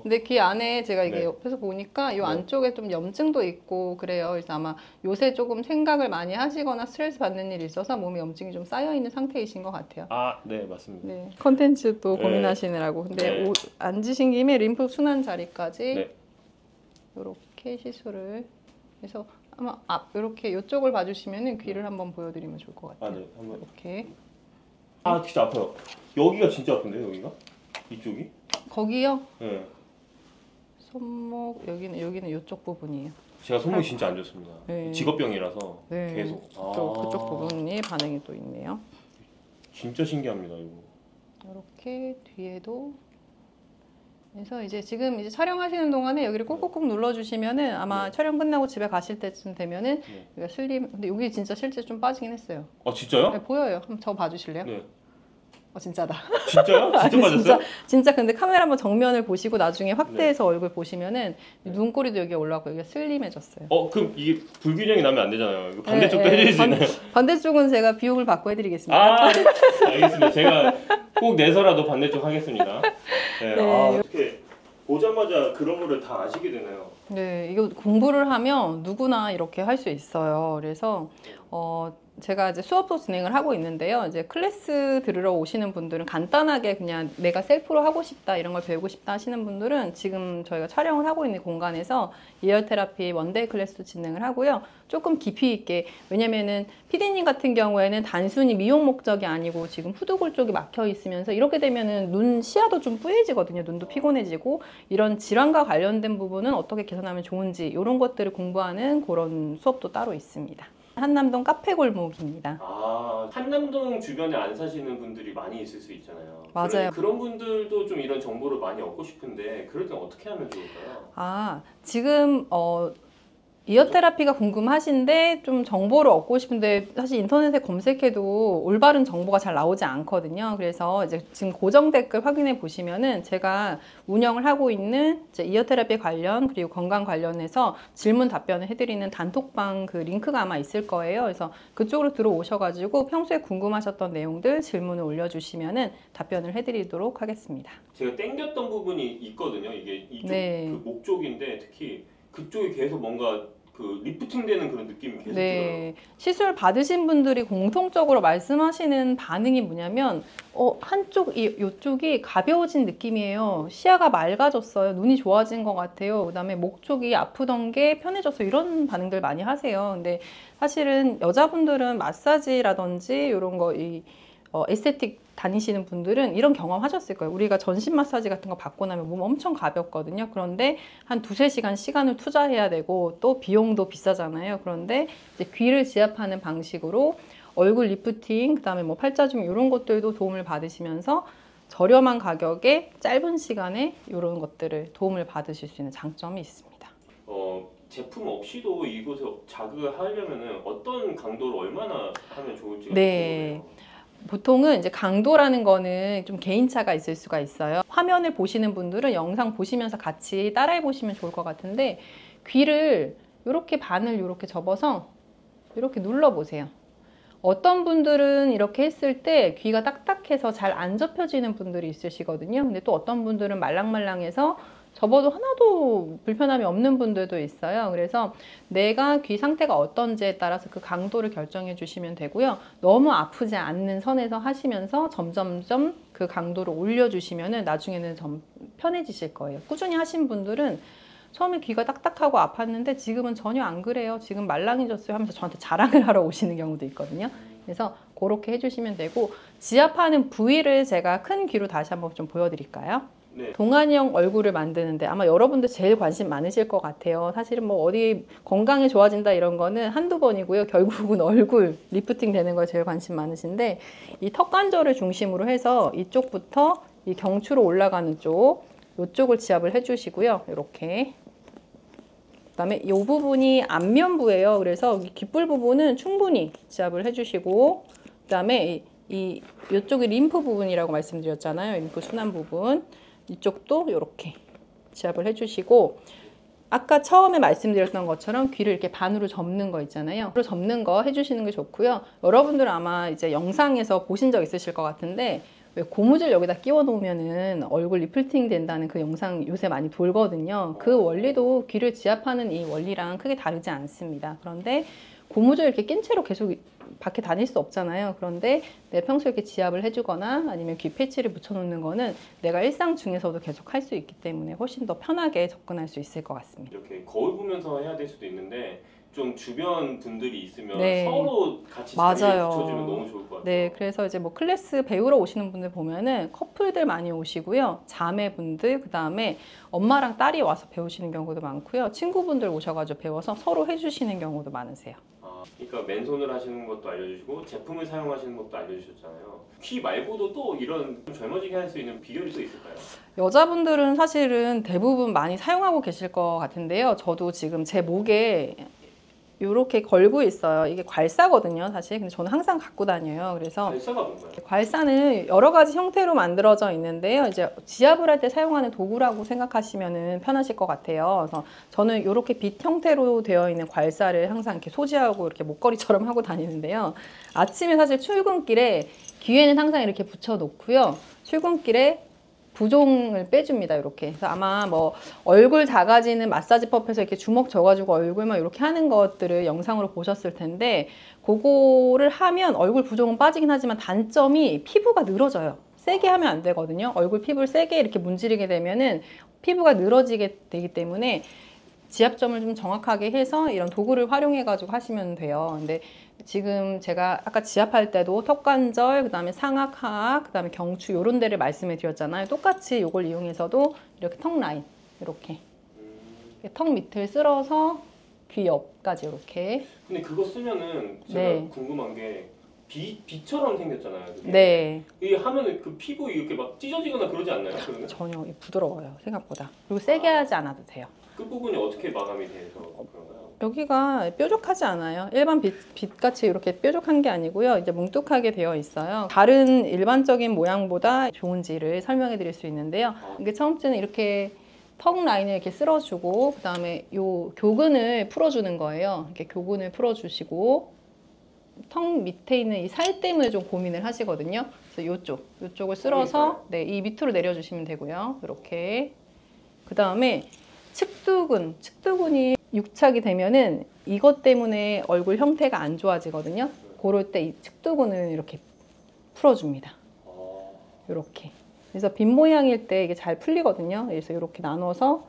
근데 귀 안에 제가 이게 옆에서 보니까 이 안쪽에 좀 염증도 있고 그래요. 그래서 아마 요새 조금 생각을 많이 하시거나 스트레스 받는 일이 있어서 몸에 염증이 좀 쌓여 있는 상태이신 것 같아요. 네, 맞습니다. 네. 컨텐츠도 고민하시느라고. 근데 앉으신 김에 림프 순환 자리까지 이렇게 시술을 해서 아마 이렇게 이쪽을 봐주시면은 귀를 한번 보여드리면 좋을 것 같아요. 네, 한번 이렇게. 진짜 아파요. 여기가 진짜 아픈데요, 여기가? 이쪽이? 거기요? 네. 손목 여기는 이쪽 부분이에요. 제가 손목이 진짜 안 좋습니다. 직업병이라서 계속. 그쪽 부분이 반응이 또 있네요. 진짜 신기합니다, 이거. 이렇게 뒤에도. 그래서 이제 지금 촬영하시는 동안에 여기를 꾹꾹꾹 눌러주시면은 아마 촬영 끝나고 집에 가실 때쯤 되면은 여기가 슬림. 근데 여기 진짜 실제 좀 빠지긴 했어요. 네, 진짜요? 보여요. 한번 저 봐주실래요? 네. 진짜다. 진짜요? 진짜 빠졌어요? 진짜 근데 카메라 한번 정면을 보시고 나중에 확대해서 얼굴 보시면은 눈꼬리도 여기 올라오고 여기가 슬림해졌어요. 그럼 이게 불균형이 나면 안 되잖아요. 이거 반대쪽도 해주실 수 있나요? 반대쪽은 제가 비용을 받고 해드리겠습니다. 알겠습니다. 제가 꼭 내서라도 반대쪽 하겠습니다. 어떻게 보자마자 그런 거를 다 아시게 되나요? 네, 이거 공부를 하면 누구나 이렇게 할 수 있어요. 그래서 제가 이제 수업도 진행을 하고 있는데요. 이제 클래스 들으러 오시는 분들은 간단하게 그냥 내가 셀프로 하고 싶다, 이런 걸 배우고 싶다 하시는 분들은 지금 저희가 촬영을 하고 있는 공간에서 예열 테라피 원데이 클래스도 진행을 하고요. 조금 깊이 있게, 왜냐면은 피디님 같은 경우에는 단순히 미용 목적이 아니고 지금 후두골 쪽이 막혀 있으면서 이렇게 되면은 눈 시야도 좀 뿌얘지거든요. 눈도 피곤해지고 이런 질환과 관련된 부분은 어떻게 개선하면 좋은지 이런 것들을 공부하는 그런 수업도 따로 있습니다. 한남동 카페 골목입니다. 아, 한남동 주변에 안 사시는 분들이 많이 있을 수 있잖아요. 맞아요. 그런 분들도 좀 이런 정보를 많이 얻고 싶은데 그럴 땐 어떻게 하면 좋을까요? 아, 지금 이어 테라피가 궁금하신데 좀 정보를 얻고 싶은데 사실 인터넷에 검색해도 올바른 정보가 잘 나오지 않거든요. 그래서 이제 지금 고정 댓글 확인해 보시면은 제가 운영을 하고 있는 이제 이어 테라피 관련 그리고 건강 관련해서 질문 답변을 해드리는 단톡방 그 링크가 아마 있을 거예요. 그래서 그쪽으로 들어오셔가지고 평소에 궁금하셨던 내용들 질문을 올려주시면은 답변을 해드리도록 하겠습니다. 제가 땡겼던 부분이 있거든요. 이게 이쪽 네. 그 목 쪽인데 특히 그쪽이 계속 뭔가 그 리프팅 되는 그런 느낌이 계속 들어요. 시술 받으신 분들이 공통적으로 말씀하시는 반응이 뭐냐면 이쪽이 가벼워진 느낌이에요. 시야가 맑아졌어요. 눈이 좋아진 것 같아요. 그다음에 목 쪽이 아프던 게 편해졌어요. 이런 반응들 많이 하세요. 근데 사실은 여자분들은 마사지라든지 이런 거 에스테틱 다니시는 분들은 이런 경험 하셨을 거예요. 우리가 전신 마사지 같은 거 받고 나면 몸 엄청 가볍거든요. 그런데 한 2~3시간 시간을 투자해야 되고 또 비용도 비싸잖아요. 그런데 이제 귀를 지압하는 방식으로 얼굴 리프팅, 그다음에 뭐 팔자중 이런 것들도 도움을 받으시면서 저렴한 가격에 짧은 시간에 이런 것들을 도움을 받으실 수 있는 장점이 있습니다. 제품 없이도 이곳에 자극을 하려면은 어떤 강도로 얼마나 하면 좋을지 궁금해요. 보통은 이제 강도라는 거는 좀 개인차가 있을 수가 있어요. 화면을 보시는 분들은 영상 보시면서 같이 따라해 보시면 좋을 것 같은데 귀를 이렇게 반을 이렇게 접어서 이렇게 눌러 보세요. 어떤 분들은 이렇게 했을 때 귀가 딱딱해서 잘 안 접혀지는 분들이 있으시거든요. 근데 또 어떤 분들은 말랑말랑해서 접어도 하나도 불편함이 없는 분들도 있어요. 그래서 내가 귀 상태가 어떤지에 따라서 그 강도를 결정해 주시면 되고요. 너무 아프지 않는 선에서 하시면서 점점점 그 강도를 올려주시면 나중에는 좀 편해지실 거예요. 꾸준히 하신 분들은 처음에 귀가 딱딱하고 아팠는데 지금은 전혀 안 그래요. 지금 말랑해졌어요 하면서 저한테 자랑을 하러 오시는 경우도 있거든요. 그래서 그렇게 해주시면 되고 지압하는 부위를 제가 큰 귀로 다시 한번 좀 보여드릴까요? 네. 동안형 얼굴을 만드는데 아마 여러분들 제일 관심 많으실 것 같아요. 사실은 뭐 어디 건강이 좋아진다 이런 거는 한두 번이고요. 결국은 얼굴 리프팅 되는 거에 제일 관심 많으신데 이 턱관절을 중심으로 해서 이쪽부터 이 경추로 올라가는 쪽 이쪽을 지압을 해주시고요. 이렇게 그다음에 이 부분이 안면부예요. 그래서 귓불 부분은 충분히 지압을 해주시고 그다음에 이쪽이 림프 부분이라고 말씀드렸잖아요. 림프 순환 부분 이쪽도 이렇게 지압을 해주시고 아까 처음에 말씀드렸던 것처럼 귀를 이렇게 반으로 접는 거 있잖아요. 반으로 접는 거 해주시는 게 좋고요. 여러분들은 아마 이제 영상에서 보신 적 있으실 것 같은데 왜 고무줄 여기다 끼워 놓으면은 얼굴 리프팅 된다는 그 영상 요새 많이 돌거든요. 그 원리도 귀를 지압하는 이 원리랑 크게 다르지 않습니다. 그런데 고무줄 이렇게 낀 채로 계속 밖에 다닐 수 없잖아요. 그런데 내가 평소에 이렇게 지압을 해주거나 아니면 귀 패치를 붙여놓는 거는 내가 일상 중에서도 계속 할 수 있기 때문에 훨씬 더 편하게 접근할 수 있을 것 같습니다. 이렇게 거울 보면서 해야 될 수도 있는데 좀 주변 분들이 있으면 네. 서로 같이 자리에 붙여주면 너무 좋을 것 같아요. 네, 그래서 이제 뭐 클래스 배우러 오시는 분들 보면은 커플들 많이 오시고요. 자매분들, 그 다음에 엄마랑 딸이 와서 배우시는 경우도 많고요. 친구분들 오셔가지고 배워서 서로 해주시는 경우도 많으세요. 그러니까 맨손을 하시는 것도 알려주시고 제품을 사용하시는 것도 알려주셨잖아요. 귀 말고도 또 이런 젊어지게 할 수 있는 비결이 또 있을까요? 여자분들은 사실은 대부분 많이 사용하고 계실 것 같은데요. 저도 지금 제 목에 이렇게 걸고 있어요. 이게 괄사거든요, 사실. 근데 저는 항상 갖고 다녀요. 그래서 괄사가 뭔가요? 괄사는 여러 가지 형태로 만들어져 있는데요. 이제 지압을 할 때 사용하는 도구라고 생각하시면 편하실 것 같아요. 그래서 저는 이렇게 빛 형태로 되어 있는 괄사를 항상 이렇게 소지하고 이렇게 목걸이처럼 하고 다니는데요. 아침에 사실 출근길에 귀에는 항상 이렇게 붙여 놓고요. 출근길에 부종을 빼줍니다. 이렇게. 그래서 아마 뭐 얼굴 작아지는 마사지 법에서 이렇게 주먹 져가지고 얼굴만 이렇게 하는 것들을 영상으로 보셨을 텐데 그거를 하면 얼굴 부종은 빠지긴 하지만 단점이 피부가 늘어져요. 세게 하면 안 되거든요. 얼굴 피부를 세게 이렇게 문지르게 되면은 피부가 늘어지게 되기 때문에 지압점을 좀 정확하게 해서 이런 도구를 활용해 가지고 하시면 돼요. 근데 지금 제가 아까 지압할 때도 턱관절, 그 다음에 상악, 하악, 그 다음에 경추 이런 데를 말씀해 드렸잖아요. 똑같이 이걸 이용해서도 이렇게 턱 라인 이렇게 턱 밑을 쓸어서 귀 옆까지 이렇게. 근데 그거 쓰면은 제가 네. 궁금한 게 비처럼 생겼잖아요. 그게. 네. 이게 하면은 그 피부 이렇게 막 찢어지거나 그러지 않나요? 그러면? 전혀 부드러워요, 생각보다. 그리고 세게 하지 않아도 돼요. 끝부분이 어떻게 마감이 돼서 그런가요? 여기가 뾰족하지 않아요. 일반 빛같이 이렇게 뾰족한 게 아니고요. 이제 뭉툭하게 되어 있어요. 다른 일반적인 모양보다 좋은지를 설명해 드릴 수 있는데요. 이게 처음째는 이렇게 턱 라인을 이렇게 쓸어주고, 그 다음에 요 교근을 풀어주는 거예요. 이렇게 교근을 풀어주시고, 턱 밑에 있는 이 살땜을 좀 고민을 하시거든요. 그래서 요쪽을 쓸어서, 네, 이 밑으로 내려주시면 되고요. 이렇게. 그 다음에 측두근이 육착이 되면은 이것 때문에 얼굴 형태가 안 좋아지거든요. 그럴 때 이 측두근을 이렇게 풀어줍니다. 이렇게. 그래서 빗 모양일 때 이게 잘 풀리거든요. 그래서 이렇게 나눠서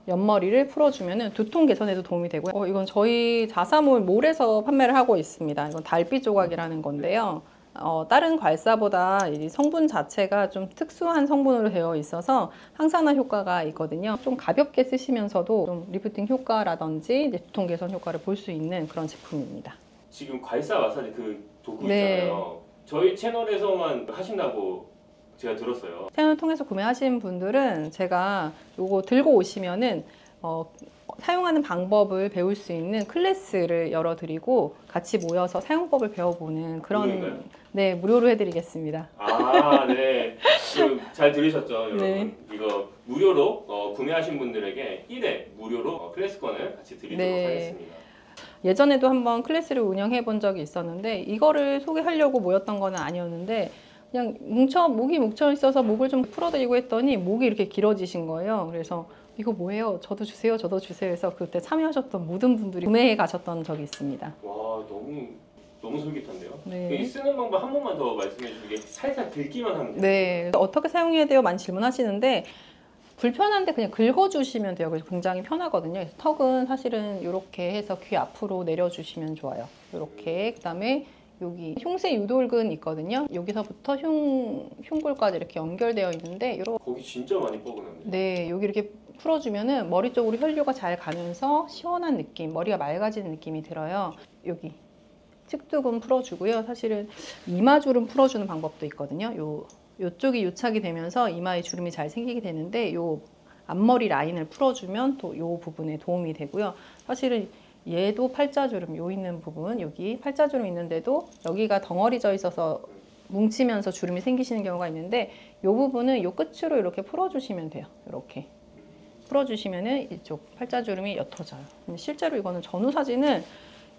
옆머리를 풀어주면은 두통 개선에도 도움이 되고요. 이건 저희 자사몰에서 판매를 하고 있습니다. 이건 달빛 조각이라는 건데요. 다른 괄사보다 이 성분 자체가 좀 특수한 성분으로 되어 있어서 항산화 효과가 있거든요. 좀 가볍게 쓰시면서도 좀 리프팅 효과라든지 이제 두통 개선 효과를 볼 수 있는 그런 제품입니다. 지금 괄사 마사지 그 도구 네. 있잖아요. 저희 채널에서만 하신다고 제가 들었어요. 채널 통해서 구매하신 분들은 제가 요거 들고 오시면은 사용하는 방법을 배울 수 있는 클래스를 열어드리고 같이 모여서 사용법을 배워보는 그런 무료인가요? 네, 무료로 해드리겠습니다. 아, 네. 지금 잘 들으셨죠, 여러분? 네. 이거 무료로 구매하신 분들에게 1회 무료로 클래스권을 같이 드리도록 네. 하겠습니다. 예전에도 한번 클래스를 운영해 본 적이 있었는데 이거를 소개하려고 모였던 건 아니었는데 그냥 목이 뭉쳐 있어서 목을 좀 풀어드리고 했더니 목이 이렇게 길어지신 거예요. 그래서 이거 뭐예요? 저도 주세요, 저도 주세요 해서 그때 참여하셨던 모든 분들이 구매해 가셨던 적이 있습니다. 와, 너무 솔깃한데요? 네. 이 쓰는 방법 한 번만 더 말씀해 주시게. 살짝 긁기만 하면 돼요. 네, 어떻게 사용해야 돼요? 많이 질문하시는데 불편한데 그냥 긁어주시면 돼요. 그래서 굉장히 편하거든요. 그래서 턱은 사실은 이렇게 해서 귀 앞으로 내려주시면 좋아요. 이렇게. 그다음에 여기 흉쇄 유돌근 있거든요. 여기서부터 흉골까지 이렇게 연결되어 있는데 거기 진짜 많이 뻐근합니다. 네, 여기 이렇게 풀어주면은 머리 쪽으로 혈류가 잘 가면서 시원한 느낌, 머리가 맑아지는 느낌이 들어요. 여기 측두근 풀어주고요. 사실은 이마주름 풀어주는 방법도 있거든요. 요쪽이 유착이 되면서 이마에 주름이 잘 생기게 되는데 요 앞머리 라인을 풀어주면 또 요 부분에 도움이 되고요. 사실은 얘도 팔자주름, 요 있는 부분, 여기 팔자주름 있는데도 여기가 덩어리져 있어서 뭉치면서 주름이 생기시는 경우가 있는데 요 부분은 요 끝으로 이렇게 풀어주시면 돼요. 이렇게 풀어주시면은 이쪽 팔자주름이 옅어져요. 실제로 이거는 전후 사진을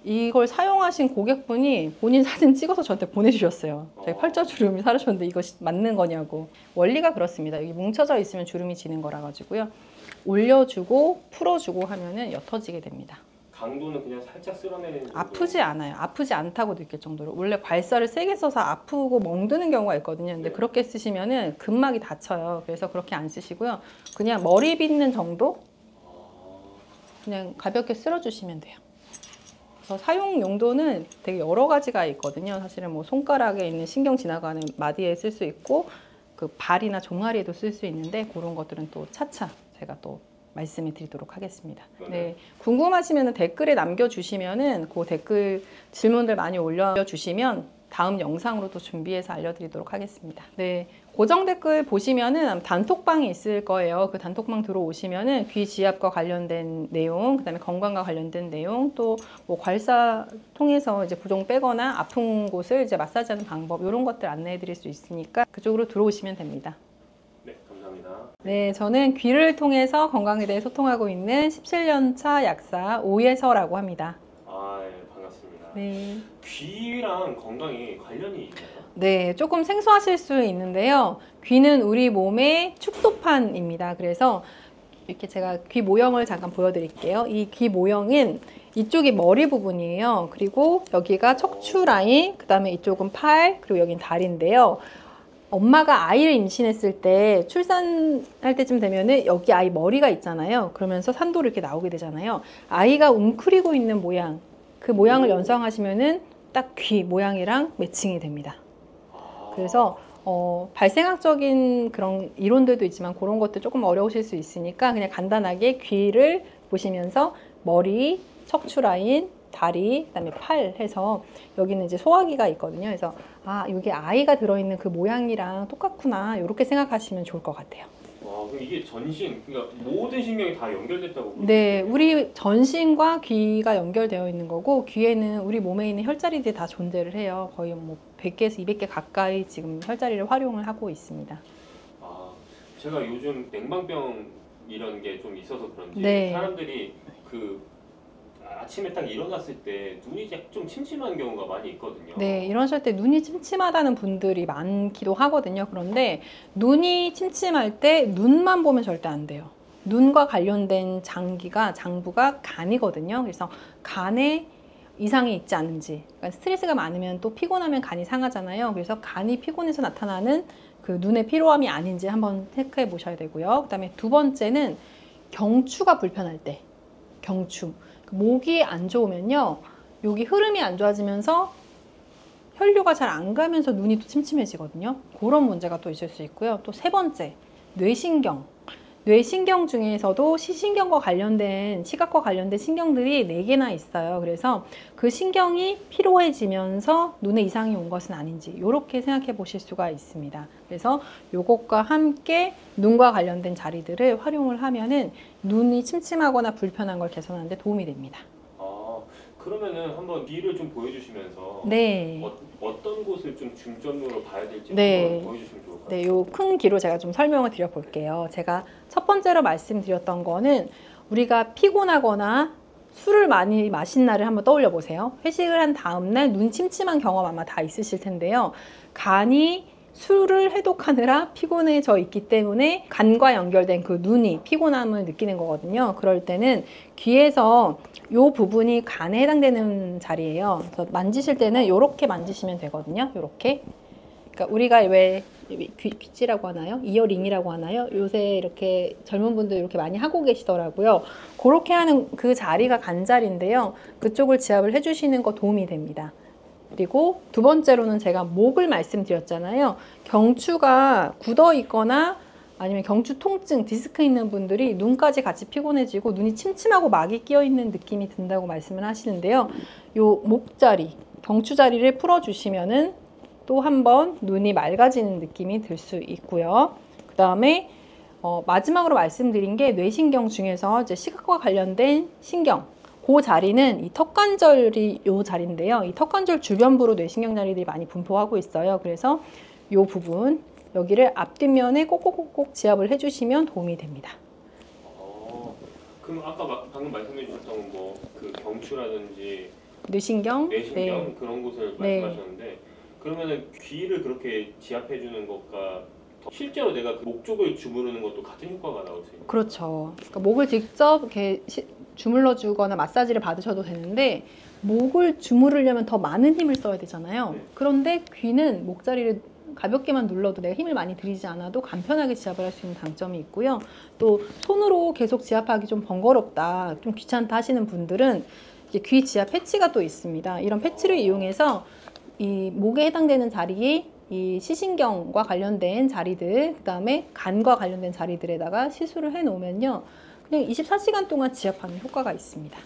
이걸 사용하신 고객분이 본인 사진 찍어서 저한테 보내주셨어요. 자기 팔자주름이 사라졌는데 이거 맞는 거냐고. 원리가 그렇습니다. 여기 뭉쳐져 있으면 주름이 지는 거라 가지고요. 올려주고 풀어주고 하면은 옅어지게 됩니다. 강도는 그냥 살짝 쓸어내는 정도. 아프지 않아요. 아프지 않다고 느낄 정도로. 원래 괄사를 세게 써서 아프고 멍드는 경우가 있거든요. 근데 네. 그렇게 쓰시면은 근막이 다쳐요. 그래서 그렇게 안 쓰시고요. 그냥 머리 빗는 정도? 그냥 가볍게 쓸어주시면 돼요. 그래서 사용 용도는 되게 여러 가지가 있거든요. 사실은 뭐 손가락에 있는 신경 지나가는 마디에 쓸 수 있고 그 발이나 종아리에도 쓸 수 있는데 그런 것들은 또 차차 제가 또 말씀해 드리도록 하겠습니다. 네, 궁금하시면 댓글에 남겨주시면은 그 댓글 질문들 많이 올려주시면 다음 영상으로 또 준비해서 알려드리도록 하겠습니다. 네, 고정 댓글 보시면은 단톡방이 있을 거예요. 그 단톡방 들어오시면은 귀 지압과 관련된 내용, 그다음에 건강과 관련된 내용, 또 뭐 괄사 통해서 이제 부종 빼거나 아픈 곳을 이제 마사지하는 방법 이런 것들 안내해 드릴 수 있으니까 그쪽으로 들어오시면 됩니다. 네, 감사합니다. 네, 저는 귀를 통해서 건강에 대해 소통하고 있는 17년차 약사 오예서라고 합니다. 아, 네, 반갑습니다. 네. 귀랑 건강이 관련이 있나요? 네, 조금 생소하실 수 있는데요. 귀는 우리 몸의 축소판입니다. 그래서 이렇게 제가 귀 모형을 잠깐 보여드릴게요. 이 귀 모형은 이쪽이 머리 부분이에요. 그리고 여기가 척추 라인, 그 다음에 이쪽은 팔, 그리고 여긴 다리인데요. 엄마가 아이를 임신했을 때 출산할 때쯤 되면은 여기 아이 머리가 있잖아요. 그러면서 산도로 이렇게 나오게 되잖아요. 아이가 웅크리고 있는 모양, 그 모양을 연상하시면은 딱 귀 모양이랑 매칭이 됩니다. 그래서 발생학적인 그런 이론들도 있지만 그런 것들 조금 어려우실 수 있으니까 그냥 간단하게 귀를 보시면서 머리, 척추 라인, 다리, 그다음에 팔 해서 여기는 이제 소화기가 있거든요. 그래서 아, 이게 아이가 들어있는 그 모양이랑 똑같구나 이렇게 생각하시면 좋을 것 같아요. 와, 그럼 이게 전신, 그러니까 모든 신경이 다 연결됐다고 보시면 네, 우리 전신과 귀가 연결되어 있는 거고 귀에는 우리 몸에 있는 혈자리들이 다 존재를 해요. 거의 뭐 100개에서 200개 가까이 지금 혈자리를 활용을 하고 있습니다. 아, 제가 요즘 냉방병 이런 게 좀 있어서 그런지 네. 사람들이 그 아침에 딱 일어났을 때 눈이 좀 침침한 경우가 많이 있거든요. 네, 이러실 때 눈이 침침하다는 분들이 많기도 하거든요. 그런데 눈이 침침할 때 눈만 보면 절대 안 돼요. 눈과 관련된 장부가 간이거든요. 그래서 간에 이상이 있지 않은지, 그러니까 스트레스가 많으면 또 피곤하면 간이 상하잖아요. 그래서 간이 피곤해서 나타나는 그 눈의 피로함이 아닌지 한번 체크해 보셔야 되고요. 그다음에 두 번째는 경추가 불편할 때, 경추. 목이 안 좋으면요, 여기 흐름이 안 좋아지면서 혈류가 잘 안 가면서 눈이 또 침침해지거든요. 그런 문제가 또 있을 수 있고요. 또 세 번째, 뇌신경. 뇌신경 중에서도 시신경과 관련된, 시각과 관련된 신경들이 4개나 있어요. 그래서 그 신경이 피로해지면서 눈에 이상이 온 것은 아닌지 이렇게 생각해 보실 수가 있습니다. 그래서 이것과 함께 눈과 관련된 자리들을 활용을 하면은 눈이 침침하거나 불편한 걸 개선하는 데 도움이 됩니다. 아, 그러면은 한번 귀를 좀 보여주시면서 네. 어떤 곳을 좀 중점으로 봐야 될지 네. 한번 보여주시면 좋을 것 같아요. 네, 요 큰 귀로 제가 좀 설명을 드려볼게요. 제가 첫 번째로 말씀드렸던 거는 우리가 피곤하거나 술을 많이 마신 날을 한번 떠올려 보세요. 회식을 한 다음날 눈 침침한 경험 아마 다 있으실 텐데요. 간이 술을 해독하느라 피곤해져 있기 때문에 간과 연결된 그 눈이 피곤함을 느끼는 거거든요. 그럴 때는 귀에서 이 부분이 간에 해당되는 자리예요. 그래서 만지실 때는 이렇게 만지시면 되거든요. 이렇게. 그러니까 우리가 왜 귀찌라고 하나요? 이어링이라고 하나요? 요새 이렇게 젊은 분들 이렇게 많이 하고 계시더라고요. 그렇게 하는 그 자리가 간자리인데요. 그쪽을 지압을 해주시는 거 도움이 됩니다. 그리고 두 번째로는 제가 목을 말씀드렸잖아요. 경추가 굳어 있거나 아니면 경추 통증, 디스크 있는 분들이 눈까지 같이 피곤해지고 눈이 침침하고 막이 끼어 있는 느낌이 든다고 말씀을 하시는데요. 요 목자리, 경추 자리를 풀어주시면은 또 한 번 눈이 맑아지는 느낌이 들 수 있고요. 그 다음에 마지막으로 말씀드린 게 뇌신경 중에서 이제 시각과 관련된 신경, 그 자리는 이 턱관절이 요 자리인데요. 이 턱관절 주변부로 뇌신경 자리들이 많이 분포하고 있어요. 그래서 요 부분, 여기를 앞뒷면에 꼭꼭꼭꼭 지압을 해주시면 도움이 됩니다. 그럼 아까 방금 말씀해 주셨던 뭐 그 경추라든지 뇌신경, 뇌신경 네. 그런 곳을 네. 말씀하셨는데 그러면은 귀를 그렇게 지압해 주는 것과 실제로 내가 그 목 쪽을 주무르는 것도 같은 효과가 나올 수 있나요? 그렇죠. 그러니까 목을 직접 이렇게 주물러 주거나 마사지를 받으셔도 되는데 목을 주무르려면 더 많은 힘을 써야 되잖아요. 네. 그런데 귀는 목자리를 가볍게만 눌러도 내가 힘을 많이 들이지 않아도 간편하게 지압을 할 수 있는 장점이 있고요. 또 손으로 계속 지압하기 좀 번거롭다, 좀 귀찮다 하시는 분들은 이제 귀 지압 패치가 또 있습니다. 이런 패치를 이용해서 이 목에 해당되는 자리에 이 시신경과 관련된 자리들, 그 다음에 간과 관련된 자리들에다가 시술을 해 놓으면요, 그냥 24시간 동안 지압하는 효과가 있습니다.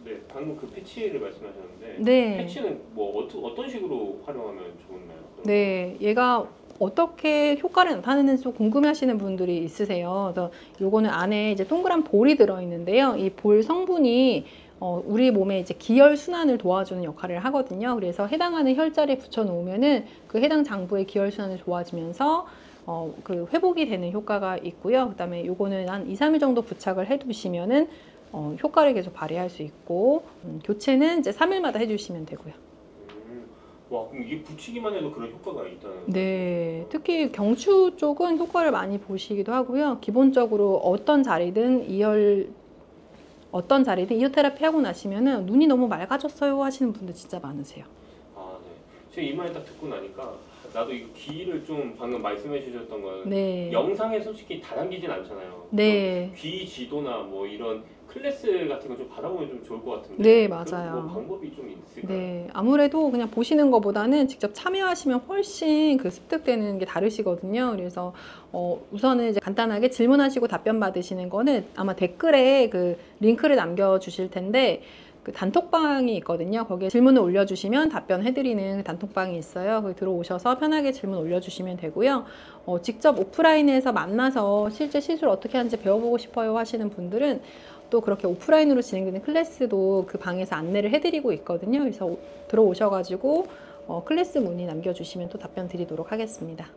네, 방금 그 패치를 말씀하셨는데 네. 패치는 뭐 어떤 식으로 활용하면 좋나요? 네, 얘가 어떻게 효과를 나타내는지 좀 궁금해하시는 분들이 있으세요. 그래서 요거는 안에 이제 동그란 볼이 들어 있는데요. 이 볼 성분이 우리 몸의 이제 기혈 순환을 도와주는 역할을 하거든요. 그래서 해당하는 혈자리에 붙여 놓으면은 그 해당 장부의 기혈 순환이 좋아지면서 그 회복이 되는 효과가 있고요. 그다음에 요거는 한 2, 3일 정도 부착을 해 두시면은 효과를 계속 발휘할 수 있고, 교체는 이제 3일마다 해주시면 되고요. 와, 그럼 이게 붙이기만 해도 그런 효과가 있다는 거죠? 네, 특히 경추 쪽은 효과를 많이 보시기도 하고요. 기본적으로 어떤 자리든 이어테라피 하고 나시면은 눈이 너무 맑아졌어요 하시는 분들 진짜 많으세요. 아, 네. 제가 이 말 딱 듣고 나니까 나도 이거 귀를 좀 방금 말씀해 주셨던 건 네. 영상에 솔직히 다 담기진 않잖아요. 네. 귀 지도나 뭐 이런 클래스 같은 거 좀 받아보면 좀 좋을 것 같은데. 네, 맞아요. 뭐 방법이 좀 있을까요? 네, 아무래도 그냥 보시는 것보다는 직접 참여하시면 훨씬 그 습득되는 게 다르시거든요. 그래서 우선은 이제 간단하게 질문하시고 답변 받으시는 거는 아마 댓글에 그 링크를 남겨주실 텐데 그 단톡방이 있거든요. 거기에 질문을 올려주시면 답변해드리는 단톡방이 있어요. 거기 들어오셔서 편하게 질문 올려주시면 되고요. 직접 오프라인에서 만나서 실제 시술 어떻게 하는지 배워보고 싶어요 하시는 분들은 또 그렇게 오프라인으로 진행되는 클래스도 그 방에서 안내를 해드리고 있거든요. 그래서 들어오셔가지고 클래스 문의 남겨주시면 또 답변 드리도록 하겠습니다.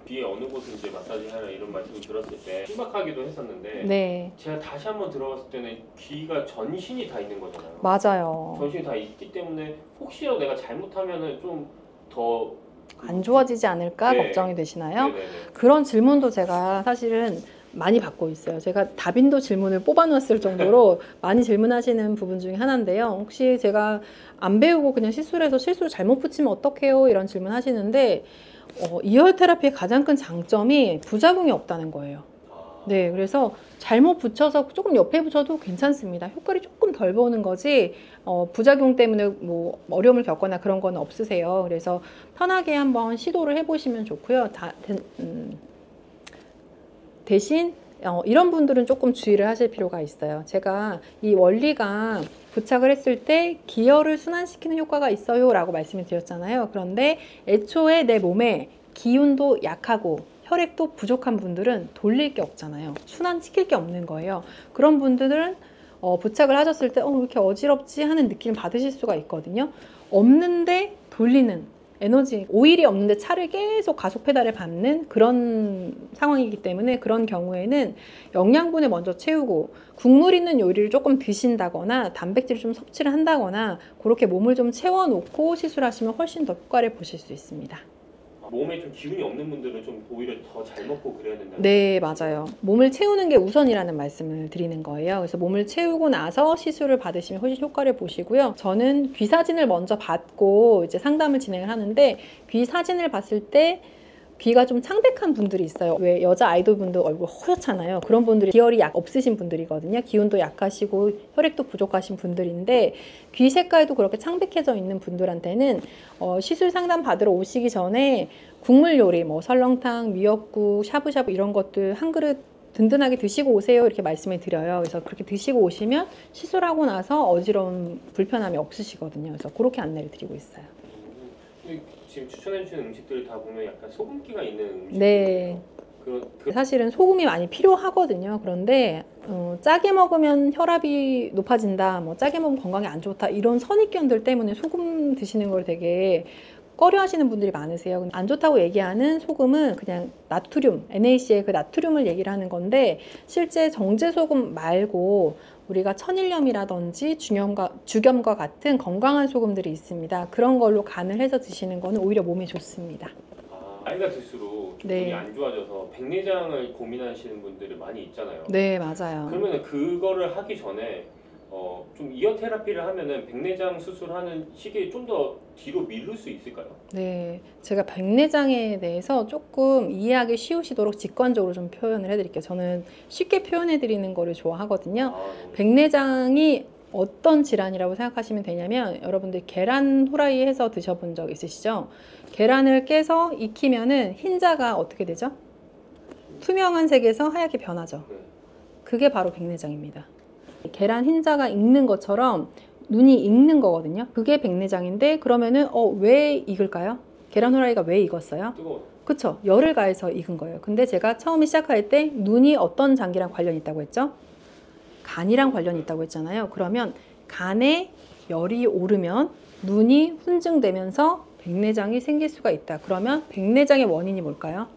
귀에 어느 곳을 이제 마사지 하라 이런 말씀을 들었을 때 신박하기도 했었는데 네. 제가 다시 한번 들어봤을 때는 귀가 전신이 다 있는 거잖아요. 맞아요. 전신이 다 있기 때문에 혹시라도 내가 잘못하면은 좀 더 안 좋아지지 않을까 네. 걱정이 되시나요? 네네네. 그런 질문도 제가 사실은 많이 받고 있어요. 제가 다빈도 질문을 뽑아놨을 정도로 많이 질문하시는 부분 중에 하나인데요. 혹시 제가 안 배우고 그냥 시술해서 실수를 잘못 붙이면 어떡해요? 이런 질문 하시는데 이열 테라피의 가장 큰 장점이 부작용이 없다는 거예요. 네, 그래서 잘못 붙여서 조금 옆에 붙여도 괜찮습니다. 효과를 조금 덜 보는 거지 부작용 때문에 뭐 어려움을 겪거나 그런 건 없으세요. 그래서 편하게 한번 시도를 해보시면 좋고요. 대신 이런 분들은 조금 주의를 하실 필요가 있어요. 제가 이 원리가 부착을 했을 때 기혈을 순환시키는 효과가 있어요 라고 말씀을 드렸잖아요. 그런데 애초에 내 몸에 기운도 약하고 혈액도 부족한 분들은 돌릴 게 없잖아요. 순환시킬 게 없는 거예요. 그런 분들은 부착을 하셨을 때 왜 이렇게 어지럽지 하는 느낌을 받으실 수가 있거든요. 없는데 돌리는 에너지, 오일이 없는데 차를 계속 가속 페달을 밟는 그런 상황이기 때문에 그런 경우에는 영양분을 먼저 채우고 국물 있는 요리를 조금 드신다거나 단백질을 좀 섭취를 한다거나 그렇게 몸을 좀 채워놓고 시술하시면 훨씬 더 효과를 보실 수 있습니다. 몸에 좀 기운이 없는 분들은 좀 오히려 더 잘 먹고 그래야 된다는 네, 맞아요. 몸을 채우는 게 우선이라는 말씀을 드리는 거예요. 그래서 몸을 채우고 나서 시술을 받으시면 훨씬 효과를 보시고요. 저는 귀 사진을 먼저 받고 이제 상담을 진행을 하는데 귀 사진을 봤을 때 귀가 좀 창백한 분들이 있어요. 왜 여자 아이돌 분들 얼굴 허옇잖아요. 그런 분들이 기혈이 없으신 분들이거든요. 기운도 약하시고 혈액도 부족하신 분들인데 귀 색깔도 그렇게 창백해져 있는 분들한테는 시술 상담 받으러 오시기 전에 국물 요리, 뭐 설렁탕, 미역국, 샤브샤브 이런 것들 한 그릇 든든하게 드시고 오세요 이렇게 말씀을 드려요. 그래서 그렇게 드시고 오시면 시술하고 나서 어지러움, 불편함이 없으시거든요. 그래서 그렇게 안내를 드리고 있어요. 지금 추천해 주시는 음식들을 다 보면 약간 소금기가 있는 음식들이에요. 네. 사실은 소금이 많이 필요하거든요. 그런데 짜게 먹으면 혈압이 높아진다, 뭐 짜게 먹으면 건강에 안 좋다 이런 선입견들 때문에 소금 드시는 걸 되게 꺼려 하시는 분들이 많으세요. 안 좋다고 얘기하는 소금은 그냥 나트륨, NaCl 그 나트륨을 얘기를 하는 건데 실제 정제소금 말고 우리가 천일염이라든지 주겸과 같은 건강한 소금들이 있습니다. 그런 걸로 간을 해서 드시는 거는 오히려 몸에 좋습니다. 나이가 들수록 기분이 안 좋아져서 백내장을 고민하시는 분들이 많이 있잖아요. 네, 맞아요. 그러면 그거를 하기 전에 좀 이어 테라피를 하면은 백내장 수술하는 시기에 좀 더 뒤로 미룰 수 있을까요? 네, 제가 백내장에 대해서 조금 이해하기 쉬우시도록 직관적으로 좀 표현을 해드릴게요. 저는 쉽게 표현해드리는 거를 좋아하거든요. 백내장이 어떤 질환이라고 생각하시면 되냐면 여러분들 계란 후라이 해서 드셔본 적 있으시죠? 계란을 깨서 익히면은 흰자가 어떻게 되죠? 투명한 색에서 하얗게 변하죠. 그게 바로 백내장입니다. 계란 흰자가 익는 것처럼 눈이 익는 거거든요. 그게 백내장인데 그러면은 왜 익을까요? 계란 후라이가 왜 익었어요? 뜨거워. 그쵸? 열을 가해서 익은 거예요. 근데 제가 처음에 시작할 때 눈이 어떤 장기랑 관련이 있다고 했죠? 간이랑 관련이 있다고 했잖아요. 그러면 간에 열이 오르면 눈이 훈증되면서 백내장이 생길 수가 있다. 그러면 백내장의 원인이 뭘까요?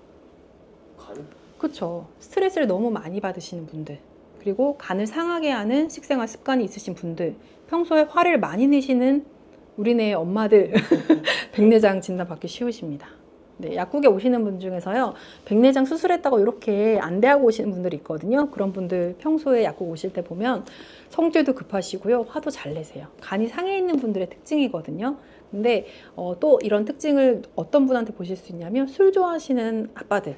간? 그쵸? 스트레스를 너무 많이 받으시는 분들, 그리고 간을 상하게 하는 식생활 습관이 있으신 분들, 평소에 화를 많이 내시는 우리네 엄마들 백내장 진단 받기 쉬우십니다. 네, 약국에 오시는 분 중에서요, 백내장 수술했다고 이렇게 안대하고 오시는 분들이 있거든요. 그런 분들 평소에 약국 오실 때 보면 성질도 급하시고요, 화도 잘 내세요. 간이 상해 있는 분들의 특징이거든요. 근데 또 이런 특징을 어떤 분한테 보실 수 있냐면 술 좋아하시는 아빠들,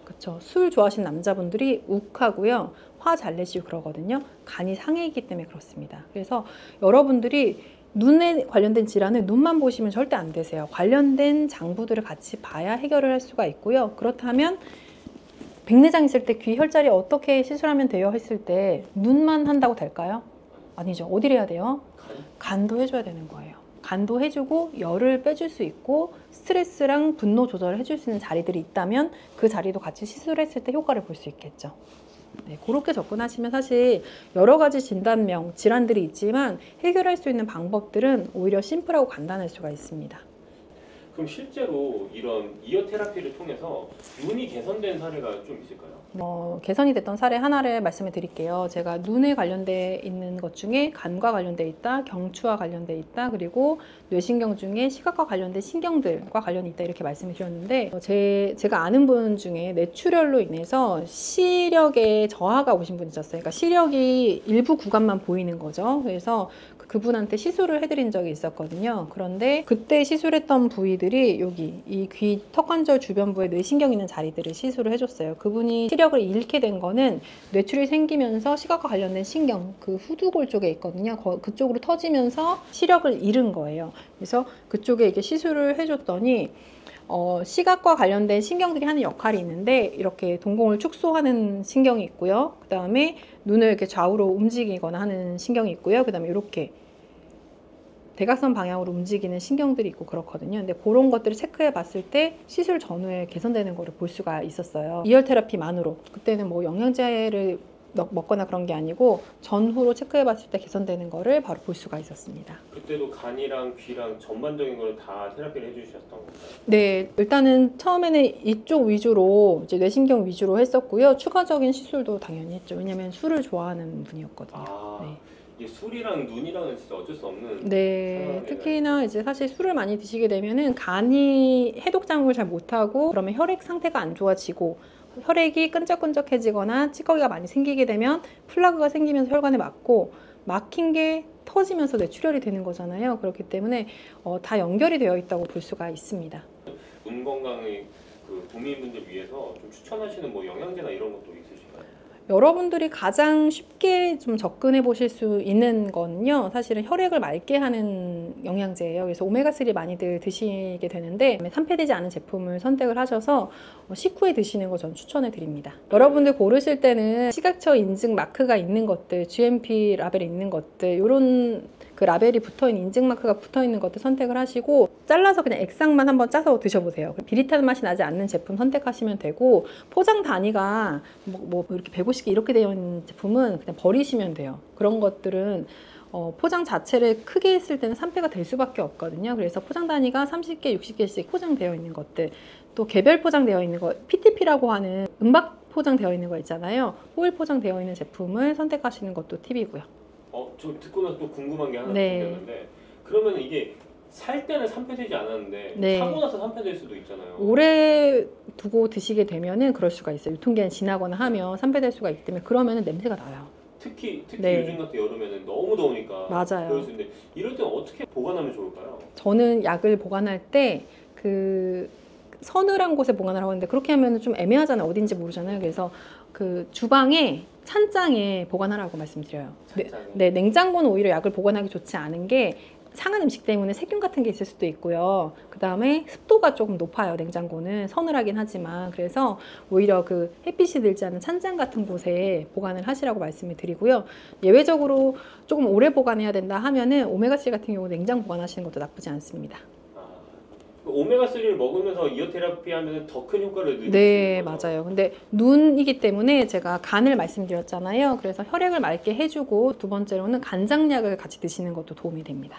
그쵸. 술 좋아하시는 남자분들이 욱하고요. 화 잘 내시고 그러거든요. 간이 상해 있기 때문에 그렇습니다. 그래서 여러분들이 눈에 관련된 질환은 눈만 보시면 절대 안 되세요. 관련된 장부들을 같이 봐야 해결을 할 수가 있고요. 그렇다면 백내장 있을 때 귀 혈자리 어떻게 시술하면 돼요 했을 때 눈만 한다고 될까요? 아니죠. 어디를 해야 돼요? 간도 해줘야 되는 거예요. 간도 해주고 열을 빼줄 수 있고 스트레스랑 분노 조절을 해줄 수 있는 자리들이 있다면 그 자리도 같이 시술했을 때 효과를 볼 수 있겠죠. 네, 그렇게 접근하시면 사실 여러 가지 진단명, 질환들이 있지만 해결할 수 있는 방법들은 오히려 심플하고 간단할 수가 있습니다. 그럼 실제로 이런 이어 테라피를 통해서 눈이 개선된 사례가 좀 있을까요? 개선이 됐던 사례 하나를 말씀을 드릴게요. 제가 눈에 관련돼 있는 것 중에 간과 관련돼 있다, 경추와 관련돼 있다, 그리고 뇌신경 중에 시각과 관련된 신경들과 관련이 있다 이렇게 말씀을 드렸는데 제가 아는 분 중에 뇌출혈로 인해서 시력에 저하가 오신 분이 있었어요. 그러니까 시력이 일부 구간만 보이는 거죠. 그래서 그분한테 시술을 해드린 적이 있었거든요. 그런데 그때 시술했던 부위들이 여기 이 귀 턱관절 주변부에 뇌신경 있는 자리들을 시술을 해줬어요. 그분이 시력을 잃게 된 거는 뇌출혈이 생기면서 시각과 관련된 신경, 그 후두골 쪽에 있거든요. 그쪽으로 터지면서 시력을 잃은 거예요. 그래서 그쪽에 이렇게 시술을 해줬더니 시각과 관련된 신경들이 하는 역할이 있는데 이렇게 동공을 축소하는 신경이 있고요. 그 다음에 눈을 이렇게 좌우로 움직이거나 하는 신경이 있고요. 그 다음에 이렇게 대각선 방향으로 움직이는 신경들이 있고 그렇거든요. 근데 그런 것들을 체크해 봤을 때 시술 전후에 개선되는 거를 볼 수가 있었어요. 이열 테라피만으로. 그때는 뭐 영양제를 먹거나 그런 게 아니고 전후로 체크해 봤을 때 개선되는 거를 바로 볼 수가 있었습니다. 그때도 간이랑 귀랑 전반적인 걸 다 테라피를 해주셨던 건가요? 네, 일단은 처음에는 이쪽 위주로 이제 뇌신경 위주로 했었고요. 추가적인 시술도 당연히 했죠. 왜냐면 술을 좋아하는 분이었거든요. 네. 이게 술이랑 눈이랑은 진짜 어쩔 수 없는. 네, 특히나 이제 사실 술을 많이 드시게 되면은 간이 해독 작용을 잘 못하고 그러면 혈액 상태가 안 좋아지고 혈액이 끈적끈적해지거나 찌꺼기가 많이 생기게 되면 플라그가 생기면서 혈관에 막힌 게 터지면서 뇌출혈이 되는 거잖아요. 그렇기 때문에 다 연결이 되어 있다고 볼 수가 있습니다. 눈 건강의 그 도민분들 위해서 좀 추천하시는 뭐 영양제나 이런 것도 있으실까요? 여러분들이 가장 쉽게 좀 접근해 보실 수 있는 거는요, 사실은 혈액을 맑게 하는 영양제예요. 그래서 오메가3 많이들 드시게 되는데 산패되지 않은 제품을 선택을 하셔서 식후에 드시는 거 전 추천해 드립니다. 여러분들 고르실 때는 시각처 인증 마크가 있는 것들, GMP 라벨이 있는 것들, 이런 그 라벨이 붙어있는 인증 마크가 붙어있는 것들 선택을 하시고 잘라서 그냥 액상만 한번 짜서 드셔보세요. 비릿한 맛이 나지 않는 제품 선택하시면 되고 포장 단위가 뭐 이렇게 150개 이렇게 되어 있는 제품은 그냥 버리시면 돼요. 그런 것들은 포장 자체를 크게 했을 때는 산패가 될 수밖에 없거든요. 그래서 포장 단위가 30개, 60개씩 포장되어 있는 것들, 또 개별 포장되어 있는 거, PTP라고 하는 음박 포장되어 있는 거 있잖아요. 호일 포장되어 있는 제품을 선택하시는 것도 팁이고요. 저 듣고 나서 또 궁금한 게 하나 생겼는데 그러면 이게 살 때는 산패되지 않았는데 사고 나서 산패될 수도 있잖아요. 오래 두고 드시게 되면은 그럴 수가 있어요. 유통기한이 지나거나 하면 산패될 수가 있기 때문에 그러면은 냄새가 나요. 특히 요즘 같은 여름에는 너무 더우니까 맞아요. 그럴 수 있는데 이럴 때는 어떻게 보관하면 좋을까요? 저는 약을 보관할 때 그 서늘한 곳에 보관을 하고 있는데 그렇게 하면 좀 애매하잖아요. 어딘지 모르잖아요. 그래서 그 주방에 찬장에 보관하라고 말씀드려요. 네, 냉장고는 오히려 약을 보관하기 좋지 않은 게 상한 음식 때문에 세균 같은 게 있을 수도 있고요. 그 다음에 습도가 조금 높아요. 냉장고는 서늘하긴 하지만 그래서 오히려 그 햇빛이 들지 않은 찬장 같은 곳에 보관을 하시라고 말씀을 드리고요. 예외적으로 조금 오래 보관해야 된다 하면은 오메가3 같은 경우 냉장 보관하시는 것도 나쁘지 않습니다. 오메가3를 먹으면서 이어 테라피 하면 더 큰 효과를 느끼는 네, 거죠? 맞아요. 근데 눈이기 때문에 제가 간을 말씀드렸잖아요. 그래서 혈액을 맑게 해주고 두 번째로는 간장약을 같이 드시는 것도 도움이 됩니다.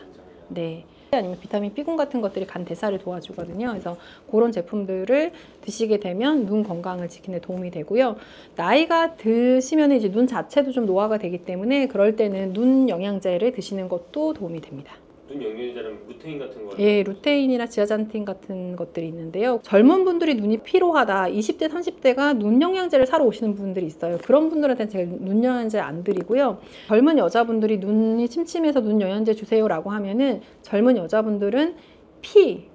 네. 아니면 비타민 B군 같은 것들이 간 대사를 도와주거든요. 그래서 그런 제품들을 드시게 되면 눈 건강을 지키는 데 도움이 되고요. 나이가 드시면 이제 눈 자체도 좀 노화가 되기 때문에 그럴 때는 눈 영양제를 드시는 것도 도움이 됩니다. 눈 영양제라면 루테인 같은 거? 예, 루테인이나 지아잔틴 같은 것들이 있는데요. 젊은 분들이 눈이 피로하다, 20대, 30대가 눈 영양제를 사러 오시는 분들이 있어요. 그런 분들한테는 제가 눈 영양제 안 드리고요. 젊은 여자분들이 눈이 침침해서 눈 영양제 주세요라고 하면은 젊은 여자분들은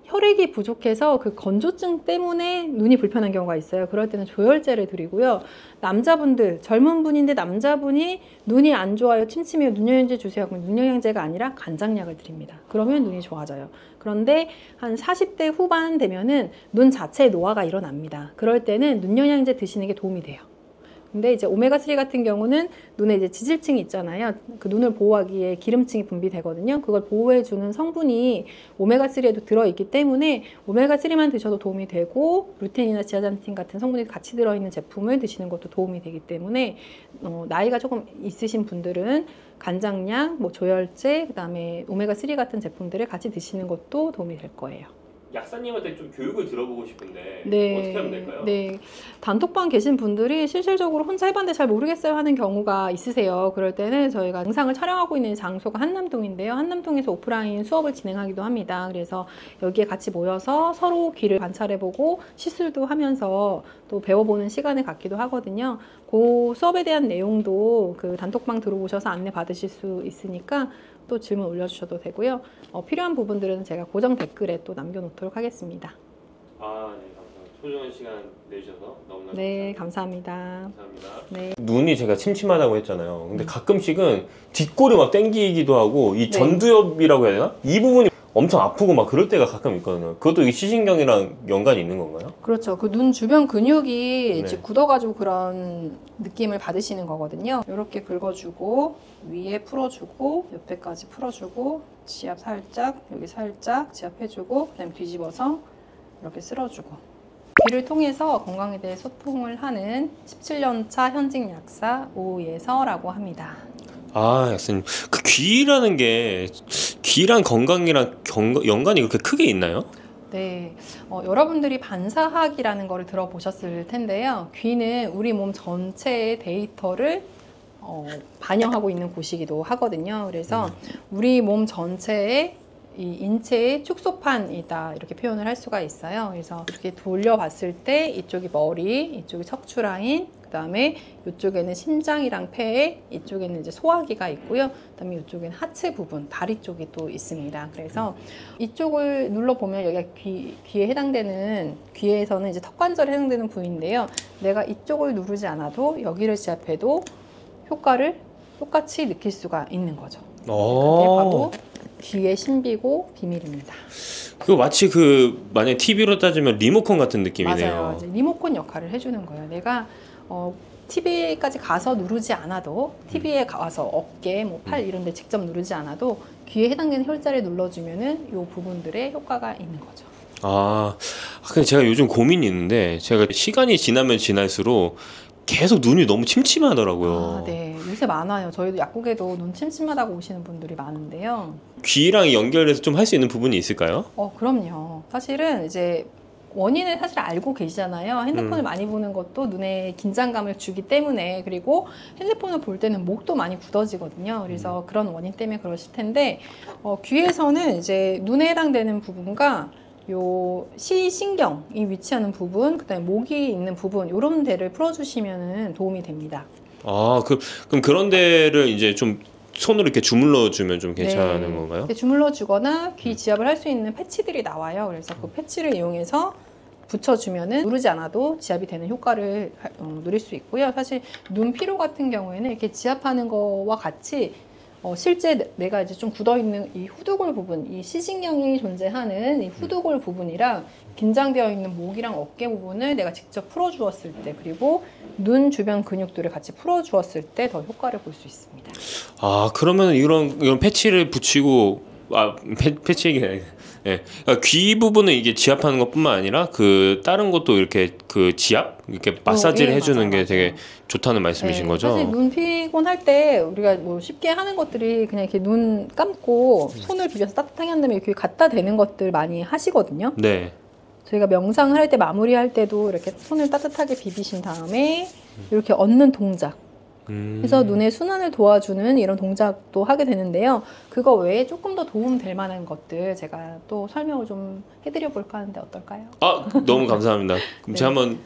혈액이 부족해서 그 건조증 때문에 눈이 불편한 경우가 있어요. 그럴 때는 조혈제를 드리고요. 남자분들, 젊은 분인데 남자분이 눈이 안 좋아요, 침침해요, 눈영양제 주세요. 그럼 눈영양제가 아니라 간장약을 드립니다. 그러면 눈이 좋아져요. 그런데 한 40대 후반 되면은 눈 자체에 노화가 일어납니다. 그럴 때는 눈영양제 드시는 게 도움이 돼요. 근데 이제 오메가3 같은 경우는 눈에 이제 지질층이 있잖아요. 그 눈을 보호하기에 기름층이 분비되거든요. 그걸 보호해주는 성분이 오메가3에도 들어있기 때문에 오메가3만 드셔도 도움이 되고 루테인이나 지아잔틴 같은 성분이 같이 들어있는 제품을 드시는 것도 도움이 되기 때문에 나이가 조금 있으신 분들은 간장약, 뭐 조혈제, 그다음에 오메가3 같은 제품들을 같이 드시는 것도 도움이 될 거예요. 약사님한테 좀 교육을 들어보고 싶은데 네, 어떻게 하면 될까요? 네, 단톡방 계신 분들이 실질적으로 혼자 해봤는데 잘 모르겠어요 하는 경우가 있으세요. 그럴 때는 저희가 영상을 촬영하고 있는 장소가 한남동인데요. 한남동에서 오프라인 수업을 진행하기도 합니다. 그래서 여기에 같이 모여서 서로 귀를 관찰해보고 시술도 하면서 또 배워보는 시간을 갖기도 하거든요. 그 수업에 대한 내용도 그 단톡방 들어오셔서 안내 받으실 수 있으니까 또 질문 올려주셔도 되고요. 필요한 부분들은 제가 고정 댓글에 또 남겨놓도록 하겠습니다. 아, 네, 감사합니다. 소중한 시간 내주셔서 너무나 네, 감사합니다. 감사합니다. 네. 눈이 제가 침침하다고 했잖아요. 근데 가끔씩은 뒷골이 막 땡기기도 하고 이 네. 전두엽이라고 해야 되나? 이 부분이 엄청 아프고 막 그럴 때가 가끔 있거든요. 그것도 이 시신경이랑 연관이 있는 건가요? 그렇죠. 그 눈 주변 근육이 네. 이제 굳어가지고 그런 느낌을 받으시는 거거든요. 이렇게 긁어주고 위에 풀어주고 옆에까지 풀어주고 지압 살짝, 여기 살짝 지압해주고 그다음에 뒤집어서 이렇게 쓸어주고 귀를 통해서 건강에 대해 소통을 하는 17년차 현직 약사 오예서라고 합니다. 아, 약사님. 그 귀라는 게 귀랑 건강이랑 연관이 그렇게 크게 있나요? 네, 여러분들이 반사학이라는 거를 들어보셨을 텐데요. 귀는 우리 몸 전체의 데이터를 반영하고 있는 곳이기도 하거든요. 그래서 우리 몸 전체의 이 인체의 축소판이다 이렇게 표현을 할 수가 있어요. 그래서 이렇게 돌려봤을 때 이쪽이 머리, 이쪽이 척추 라인, 그다음에 이쪽에는 심장이랑 폐, 이쪽에는 이제 소화기가 있고요. 그다음에 이쪽에는 하체 부분, 다리 쪽이 또 있습니다. 그래서 이쪽을 눌러보면 여기가 귀에 해당되는, 귀에서는 이제 턱관절에 해당되는 부위인데요. 내가 이쪽을 누르지 않아도 여기를 지압해도 효과를 똑같이 느낄 수가 있는 거죠. 그게 바로 귀의 신비고 비밀입니다. 그거 마치 만약 TV로 따지면 리모컨 같은 느낌이네요. 맞아요. 이제 리모컨 역할을 해주는 거예요. 내가 TV까지 가서 누르지 않아도, TV에 가서 어깨, 뭐 팔 이런 데 직접 누르지 않아도 귀에 해당되는 혈자를 눌러주면은 이 부분들의 효과가 있는 거죠. 근데 제가 요즘 고민이 있는데, 제가 시간이 지나면 지날수록 계속 눈이 너무 침침하더라고요. 네. 요새 많아요. 저희도 약국에도 눈 침침하다고 오시는 분들이 많은데요. 귀랑 연결해서 좀 할 수 있는 부분이 있을까요? 그럼요. 사실은 이제 원인을 사실 알고 계시잖아요. 핸드폰을 많이 보는 것도 눈에 긴장감을 주기 때문에, 그리고 핸드폰을 볼 때는 목도 많이 굳어지거든요. 그래서 그런 원인 때문에 그러실 텐데, 귀에서는 이제 눈에 해당되는 부분과 요 시신경이 위치하는 부분, 그다음에 목이 있는 부분, 요런 데를 풀어주시면 도움이 됩니다. 그럼 그런 데를 이제 좀 손으로 이렇게 주물러 주면 좀 괜찮은 네. 건가요? 주물러 주거나 귀 지압을 할 수 있는 패치들이 나와요. 그래서 그 패치를 이용해서 붙여주면은 누르지 않아도 지압이 되는 효과를 누릴 수 있고요. 사실 눈 피로 같은 경우에는 이렇게 지압하는 거와 같이 실제 내가 이제 좀 굳어있는 이 후두골 부분, 이 시신경이 존재하는 이 후두골 부분이랑 긴장되어 있는 목이랑 어깨 부분을 내가 직접 풀어주었을 때, 그리고 눈 주변 근육들을 같이 풀어주었을 때 더 효과를 볼 수 있습니다. 그러면 이런 패치를 붙이고, 패치 얘기 예. 그러니까 귀 부분은 이게 지압하는 것뿐만 아니라 다른 것도 이렇게 지압 이렇게 마사지를 해주는 맞아요, 게 되게 맞아요. 좋다는 말씀이신 거죠? 사실 눈 피곤할 때 우리가 뭐 쉽게 하는 것들이 그냥 이렇게 눈 감고 손을 비벼서 따뜻하게 한 다음에 이렇게 갖다 대는 것들 많이 하시거든요. 네. 저희가 명상을 할 때, 마무리할 때도 이렇게 손을 따뜻하게 비비신 다음에 이렇게 얹는 동작, 그래서 눈의 순환을 도와주는 이런 동작도 하게 되는데요. 그거 외에 조금 더 도움 될 만한 것들 제가 또 설명을 좀 해드려 볼까 하는데 어떨까요? 너무 감사합니다. 그럼 네. 제가 한번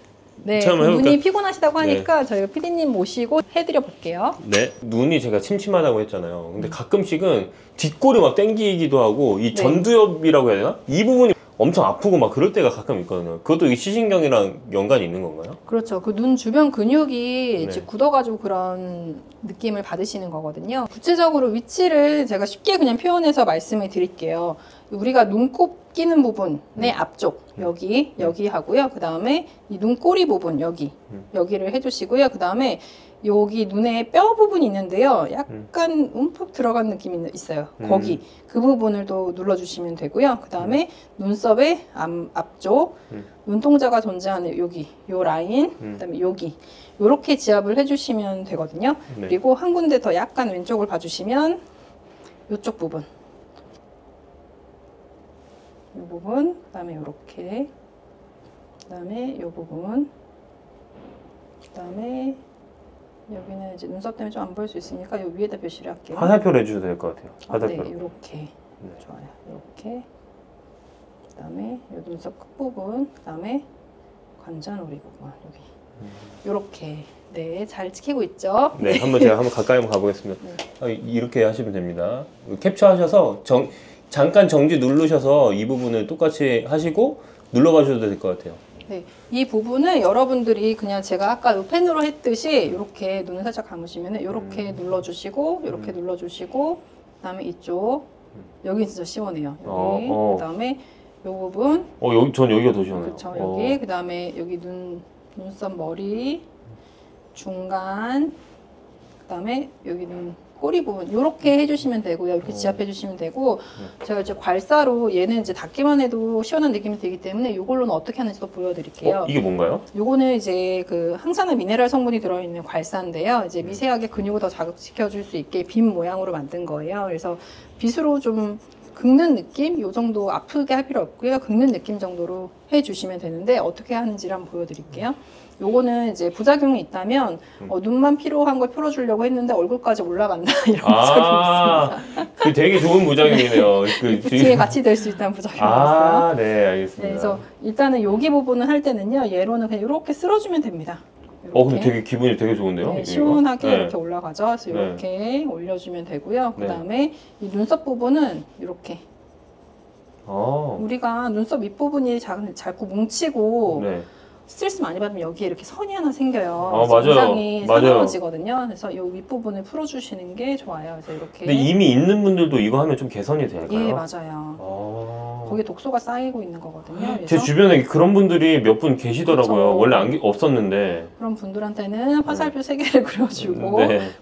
네, 체험을 해볼까요? 눈이 피곤하시다고 하니까 저희가 PD님 모시고 해드려 볼게요. 네. 눈이 제가 침침하다고 했잖아요. 근데 가끔씩은 뒷골이 막 땡기기도 하고 이 전두엽이라고 해야 되나? 이 부분이 엄청 아프고 막 그럴 때가 가끔 있거든요. 그것도 이 시신경이랑 연관이 있는 건가요? 그렇죠. 그 눈 주변 근육이 이제 굳어가지고 그런 느낌을 받으시는 거거든요. 구체적으로 위치를 제가 쉽게 그냥 표현해서 말씀을 드릴게요. 우리가 눈곱 끼는 부분의 앞쪽 여기 하고요. 그 다음에 이 눈꼬리 부분 여기를 해주시고요. 그 다음에 여기 눈에 뼈 부분이 있는데요. 약간 움푹 들어간 느낌이 있어요. 거기 그 부분을 또 눌러주시면 되고요. 그 다음에 눈썹의 앞쪽 눈동자가 존재하는 여기 요 라인, 그 다음에 여기 요렇게 지압을 해주시면 되거든요. 네. 그리고 한 군데 더 약간 왼쪽을 봐주시면 요쪽 부분 이 부분, 그 다음에 요렇게, 그 다음에 요 부분, 그 다음에 여기는 이제 눈썹 때문에 좀 안 보일 수 있으니까 요 위에다 표시를 할게요. 화살표를 해주셔도 될 것 같아요. 화살표. 네, 요렇게. 좋아요. 요렇게. 그 다음에 요 눈썹 끝부분, 그 다음에 관자놀이 부분, 여기. 요렇게. 네, 잘 찍히고 있죠? 네, 제가 한번 가까이 한번 가보겠습니다. 이렇게 하시면 됩니다. 캡처하셔서 잠깐 정지 누르셔서 이 부분을 똑같이 하시고 눌러봐 주셔도 될 것 같아요. 네, 이 부분은 여러분들이 그냥 제가 아까 요 펜으로 했듯이 이렇게 눈을 살짝 감으시면 이렇게 눌러주시고 이렇게 눌러주시고 그다음에 이쪽 여기 진짜 시원해요. 여기 그다음에 요 부분 전 여기가 더 시원해요. 그렇죠. 여기 그다음에 여기 눈썹 머리 중간 그다음에 여기 눈 꼬리 부분 이렇게 해주시면 되고요. 이렇게 지압해 주시면 되고 제가 이제 괄사로 얘는 이제 닿기만 해도 시원한 느낌이 들기 때문에 이걸로는 어떻게 하는지도 보여드릴게요. 이게 뭔가요? 요거는 이제 그 항산화 미네랄 성분이 들어있는 괄사인데요. 이제 미세하게 근육을 더 자극시켜 줄 수 있게 빗 모양으로 만든 거예요. 그래서 빗으로 좀 긁는 느낌? 요 정도 아프게 할 필요 없고요. 긁는 느낌 정도로 해주시면 되는데 어떻게 하는지를 한번 보여드릴게요. 요거는 이제 부작용이 있다면 눈만 필요한 걸 풀어주려고 했는데 얼굴까지 올라간다 이런 부작용이 있습니다. 그 되게 좋은 부작용이네요. 뷰티에 같이 될 수 있다는 부작용이 있어요. 네, 알겠습니다. 네, 그래서 일단은 여기 부분을 할 때는요, 얘로는 그냥 이렇게 쓸어주면 됩니다. 근데 되게 기분이 되게 좋은데요? 네, 시원하게 네. 이렇게 올라가죠. 그래서 이렇게 올려주면 되고요. 그 다음에 이 눈썹 부분은 이렇게. 우리가 눈썹 윗부분이 자꾸 뭉치고 스트레스 많이 받으면 여기에 이렇게 선이 하나 생겨요. 맞아요. 인상이 새로워지거든요. 그래서 이 윗부분을 풀어주시는 게 좋아요. 그래서 이렇게. 근데 이미 있는 분들도 이거 하면 좀 개선이 될까요? 예, 맞아요. 거기에 독소가 쌓이고 있는 거거든요. 그래서 제 주변에 그런 분들이 몇 분 계시더라고요. 그렇죠. 원래 없었는데. 그런 분들한테는 화살표 3개를 그려주고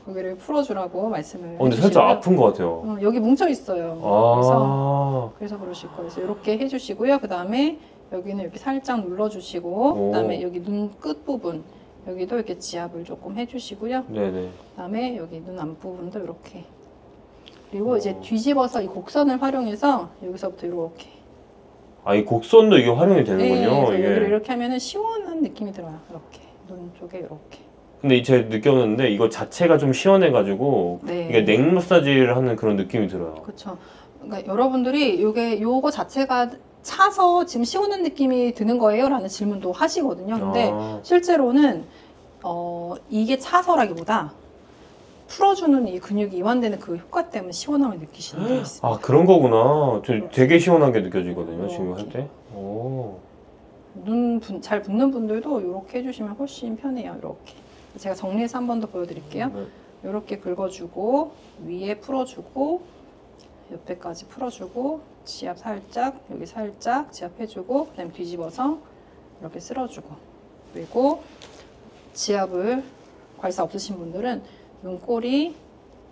거기를 풀어주라고 말씀을 근데 살짝 아픈 것 같아요. 여기 뭉쳐 있어요. 그래서 그러실 거예요. 그래서 이렇게 해주시고요. 그 다음에 여기는 이렇게 살짝 눌러주시고, 그 다음에 여기 눈 끝 부분 여기도 이렇게 지압을 조금 해주시고요. 그 다음에 여기 눈 앞부분도 이렇게. 그리고 이제 뒤집어서 이 곡선을 활용해서 여기서부터 이렇게. 이 곡선도 이게 활용이 되는군요. 네, 여기를 이렇게 하면은 시원한 느낌이 들어요. 이렇게 눈 쪽에 이렇게. 근데 제가 느꼈는데 이거 자체가 좀 시원해가지고 이게 넥 마사지를 하는 그런 느낌이 들어요. 그렇죠. 그러니까 여러분들이 요거 자체가 차서 지금 시원한 느낌이 드는 거예요? 라는 질문도 하시거든요. 근데 실제로는 이게 차서라기보다 풀어주는 이 근육이 이완되는 그 효과 때문에 시원함을 느끼시는 게 있습니다. 그런 거구나. 저 되게 시원하게 느껴지거든요. 지금 할 때. 눈 잘 붓는 분들도 이렇게 해주시면 훨씬 편해요. 이렇게. 제가 정리해서 한 번 더 보여드릴게요. 이렇게 긁어주고 위에 풀어주고 옆에까지 풀어주고 지압 살짝 여기 살짝 지압해주고 그다음에 뒤집어서 이렇게 쓸어주고 그리고 지압을 괄사 없으신 분들은 눈꼬리,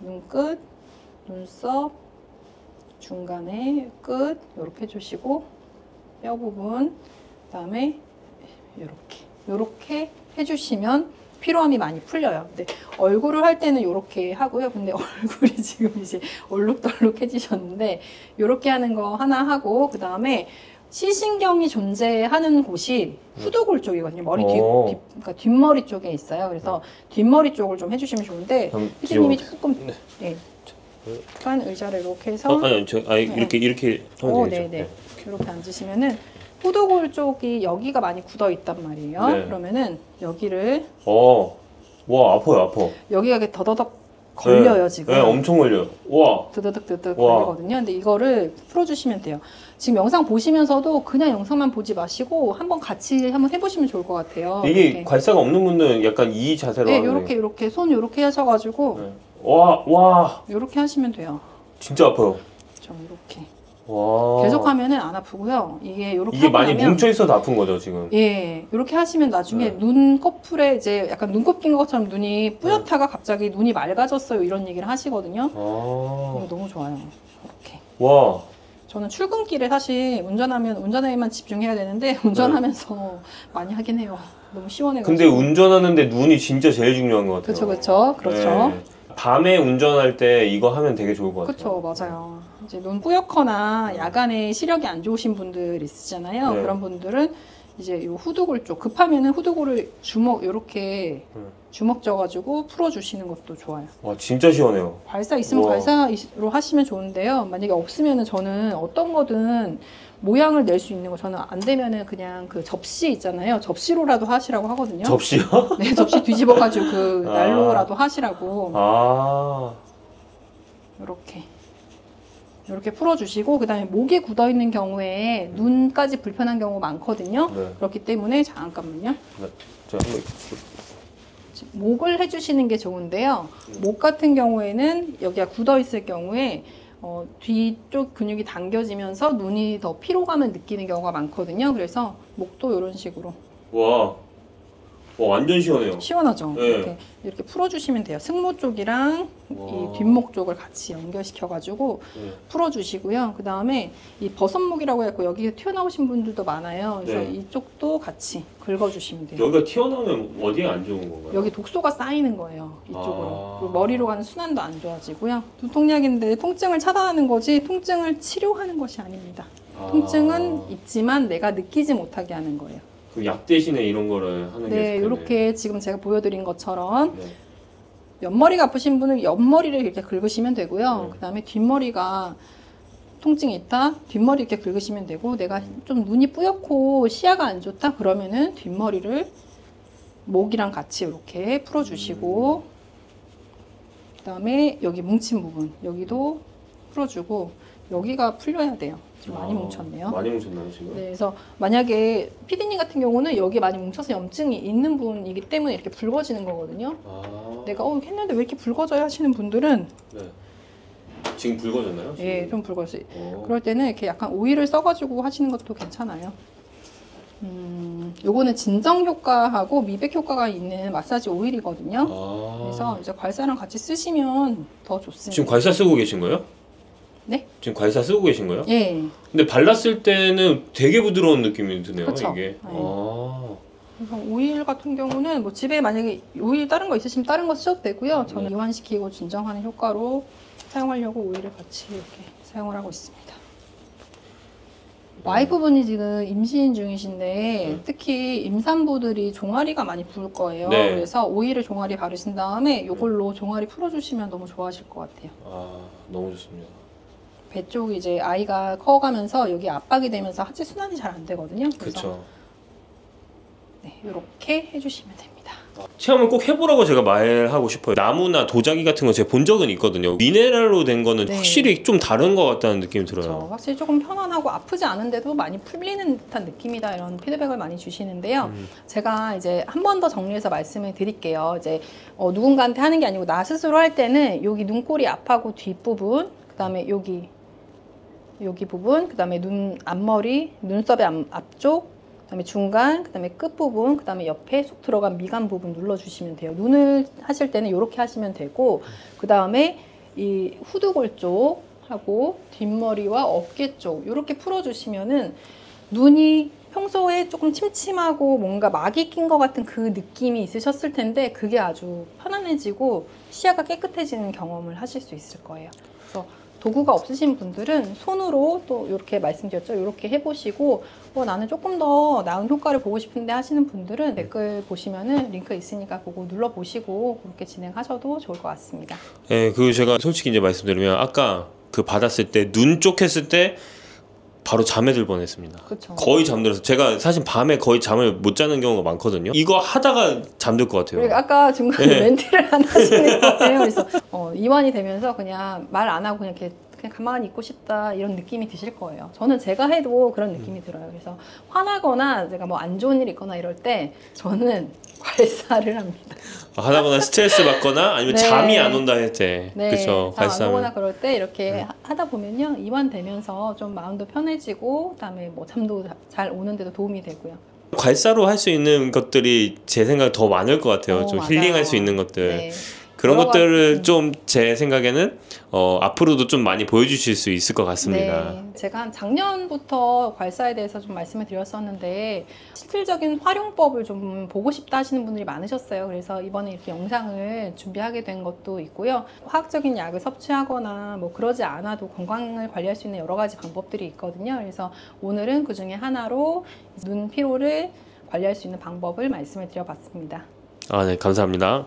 눈끝, 눈썹, 중간에 끝 이렇게 해주시고 뼈 부분 그다음에 이렇게 해주시면 피로함이 많이 풀려요. 근데 얼굴을 할 때는 이렇게 하고요. 근데 얼굴이 지금 이제 얼룩덜룩해지셨는데 이렇게 하는 거 하나 하고 그 다음에 시신경이 존재하는 곳이 후두골 쪽이거든요. 머리 그러니까 뒷머리 쪽에 있어요. 그래서 뒷머리 쪽을 좀 해주시면 좋은데 피디님이 조금 약간 의자를 이렇게 해서 이렇게 하면 되죠. 이렇게 앉으시면은 후두골 쪽이 여기가 많이 굳어 있단 말이에요. 네. 그러면은 여기를 와 아파요 아파. 여기가 이렇게 더더덕 걸려요. 네. 지금. 네, 엄청 걸려요. 와. 드드득 와. 걸리거든요. 근데 이거를 풀어주시면 돼요. 지금 영상 보시면서도 그냥 영상만 보지 마시고 한번 같이 한번 해보시면 좋을 것 같아요. 이게 이렇게. 괄사가 없는 분들은 약간 이 자세로 네, 하는 이렇게 손 이렇게 하셔가지고 네. 와 이렇게 하시면 돼요. 진짜 아파요. 좀 이렇게 와. 계속하면은 안 아프고요. 이게 이렇게 이게 하고 많이 나면 뭉쳐 있어도 아픈 거죠 지금. 예, 이렇게 하시면 나중에 네. 눈꺼풀에 이제 약간 눈곱 낀 것처럼 눈이 뿌옇다가 갑자기 눈이 맑아졌어요. 이런 얘기를 하시거든요. 이거 너무 좋아요. 이렇게. 와. 저는 출근길에 사실 운전에만 집중해야 되는데 운전하면서 많이 하긴 해요. 너무 시원해가지고. 근데 운전하는데 눈이 진짜 제일 중요한 것 같아요. 그렇죠. 네. 밤에 운전할 때 이거 하면 되게 좋을 것 같아요. 그렇죠, 맞아요. 이제 눈 뿌옇거나 야간에 시력이 안 좋으신 분들 있으시잖아요. 네. 그런 분들은 이제 이 후두골 쪽 급하면은 후두골을 이렇게 주먹 져가지고 풀어주시는 것도 좋아요. 와 진짜 시원해요. 괄사 있으면 괄사로 하시면 좋은데요. 만약에 없으면은 저는 어떤 거든 모양을 낼 수 있는 거 저는 안 되면은 그냥 그 접시 있잖아요. 접시로라도 하시라고 하거든요. 접시요? 네, 접시 뒤집어가지고 그 난로라도 하시라고. 이렇게 풀어주시고 그다음에 목이 굳어 있는 경우에 눈까지 불편한 경우가 많거든요. 네. 그렇기 때문에 잠깐만요. 네. 자, 한번 목을 해주시는 게 좋은데요. 목 같은 경우에는 여기가 굳어 있을 경우에 뒤쪽 근육이 당겨지면서 눈이 더 피로감을 느끼는 경우가 많거든요. 그래서 목도 이런 식으로 와 완전 시원해요. 시원하죠. 네. 이렇게 풀어주시면 돼요. 승모 쪽이랑 이 뒷목 쪽을 같이 연결시켜가지고 풀어주시고요. 그 다음에 이 버섯목이라고 해서 여기 튀어나오신 분들도 많아요. 그래서 네. 이쪽도 같이 긁어주시면 돼요. 여기가 튀어나오면 어디에 안 좋은 건가요? 여기 독소가 쌓이는 거예요. 이쪽으로. 그리고 머리로 가는 순환도 안 좋아지고요. 두통약인데 통증을 차단하는 거지 통증을 치료하는 것이 아닙니다. 통증은 있지만 내가 느끼지 못하게 하는 거예요. 그 약 대신에 이런 거를 하는 게 네, 좋겠네요. 이렇게 지금 제가 보여드린 것처럼 네. 옆머리가 아프신 분은 옆머리를 이렇게 긁으시면 되고요. 네. 그 다음에 뒷머리가 통증이 있다? 뒷머리 이렇게 긁으시면 되고 내가 좀 눈이 뿌옇고 시야가 안 좋다? 그러면은 뒷머리를 목이랑 같이 이렇게 풀어주시고 그 다음에 여기 뭉친 부분 여기도 풀어주고 여기가 풀려야 돼요. 지금 많이 뭉쳤네요. 많이 뭉쳤나요 지금? 네, 그래서 만약에 피디님 같은 경우는 여기 많이 뭉쳐서 염증이 있는 분이기 때문에 이렇게 붉어지는 거거든요. 내가 했는데 왜 이렇게 붉어져요 하시는 분들은 네. 지금 붉어졌나요? 지금? 예, 좀 붉어져요. 그럴 때는 이렇게 약간 오일을 써가지고 하시는 것도 괜찮아요. 요거는 진정 효과하고 미백 효과가 있는 마사지 오일이거든요. 그래서 이제 괄사랑 같이 쓰시면 더 좋습니다. 지금 괄사 쓰고 계신 거예요? 네? 지금 괄사 쓰고 계신 거예요? 예. 근데 발랐을 때는 되게 부드러운 느낌이 드네요. 그쵸? 이게. 네. 그래서 오일 같은 경우는 뭐 집에 만약에 오일 다른 거 있으시면 다른 거 쓰셔도 되고요. 저는 이완시키고 진정하는 효과로 사용하려고 오일을 같이 이렇게 사용을 하고 있습니다. 와이프분이 지금 임신 중이신데 특히 임산부들이 종아리가 많이 부을 거예요. 네. 그래서 오일을 종아리 바르신 다음에 이걸로 종아리 풀어주시면 너무 좋아하실 것 같아요. 너무 좋습니다. 배 쪽이 이제 아이가 커가면서 여기 압박이 되면서 하체 순환이 잘 안 되거든요. 그래서 그렇죠. 네, 이렇게 해주시면 됩니다. 체험을 꼭 해보라고 제가 말하고 싶어요. 나무나 도자기 같은 거 제가 본 적은 있거든요. 미네랄로 된 거는 네. 확실히 좀 다른 것 같다는 느낌이 들어요. 그렇죠. 확실히 조금 편안하고 아프지 않은데도 많이 풀리는 듯한 느낌이다 이런 피드백을 많이 주시는데요. 제가 이제 한 번 더 정리해서 말씀을 드릴게요. 이제 누군가한테 하는 게 아니고 나 스스로 할 때는 여기 눈꼬리 앞하고 뒷부분, 그 다음에 여기 부분, 그 다음에 눈 앞머리, 눈썹의 앞쪽, 그 다음에 중간, 그 다음에 끝부분, 그 다음에 옆에 쏙 들어간 미간 부분 눌러주시면 돼요. 눈을 하실 때는 이렇게 하시면 되고, 그 다음에 이 후두골 쪽 하고 뒷머리와 어깨 쪽 이렇게 풀어주시면은 눈이 평소에 조금 침침하고 뭔가 막이 낀 것 같은 그 느낌이 있으셨을 텐데 그게 아주 편안해지고 시야가 깨끗해지는 경험을 하실 수 있을 거예요. 그래서 도구가 없으신 분들은 손으로 또 이렇게 말씀드렸죠. 이렇게 해보시고 나는 조금 더 나은 효과를 보고 싶은데 하시는 분들은 댓글 보시면은 링크 있으니까 그거 눌러보시고 그렇게 진행하셔도 좋을 것 같습니다. 네, 제가 솔직히 이제 말씀드리면 아까 그 받았을 때 눈 쪽 했을 때 바로 잠에 들 뻔했습니다. 그쵸. 거의 잠들어서 제가 사실 밤에 거의 잠을 못 자는 경우가 많거든요. 이거 하다가 잠들 것 같아요. 그러니까 아까 중간에 네. 멘트를 안 하시는 거예요. 그래서 이완이 되면서 그냥 말 안 하고 그냥 이렇게 그냥 가만히 있고 싶다 이런 느낌이 드실 거예요. 저는 제가 해도 그런 느낌이 들어요. 그래서 화나거나 제가 뭐 안 좋은 일 있거나 이럴 때 저는 괄사를 합니다. 하다거나 스트레스 받거나 아니면 네. 잠이 안 온다 할 때, 네, 그렇죠. 잠 안 오거나 발사하면. 그럴 때 이렇게 하다 보면요 이완되면서 좀 마음도 편해지고 그다음에 뭐 잠도 잘 오는데도 도움이 되고요. 괄사로 할 수 있는 것들이 제 생각에 더 많을 것 같아요. 좀 맞아요. 힐링할 수 있는 것들. 네. 그런 여러 것들을 가지, 좀 제 생각에는 앞으로도 좀 많이 보여주실 수 있을 것 같습니다. 네, 제가 한 작년부터 괄사에 대해서 좀 말씀을 드렸었는데 실질적인 활용법을 좀 보고 싶다 하시는 분들이 많으셨어요. 그래서 이번에 이렇게 영상을 준비하게 된 것도 있고요. 화학적인 약을 섭취하거나 뭐 그러지 않아도 건강을 관리할 수 있는 여러 가지 방법들이 있거든요. 그래서 오늘은 그 중에 하나로 눈 피로를 관리할 수 있는 방법을 말씀을 드려봤습니다. 네, 감사합니다.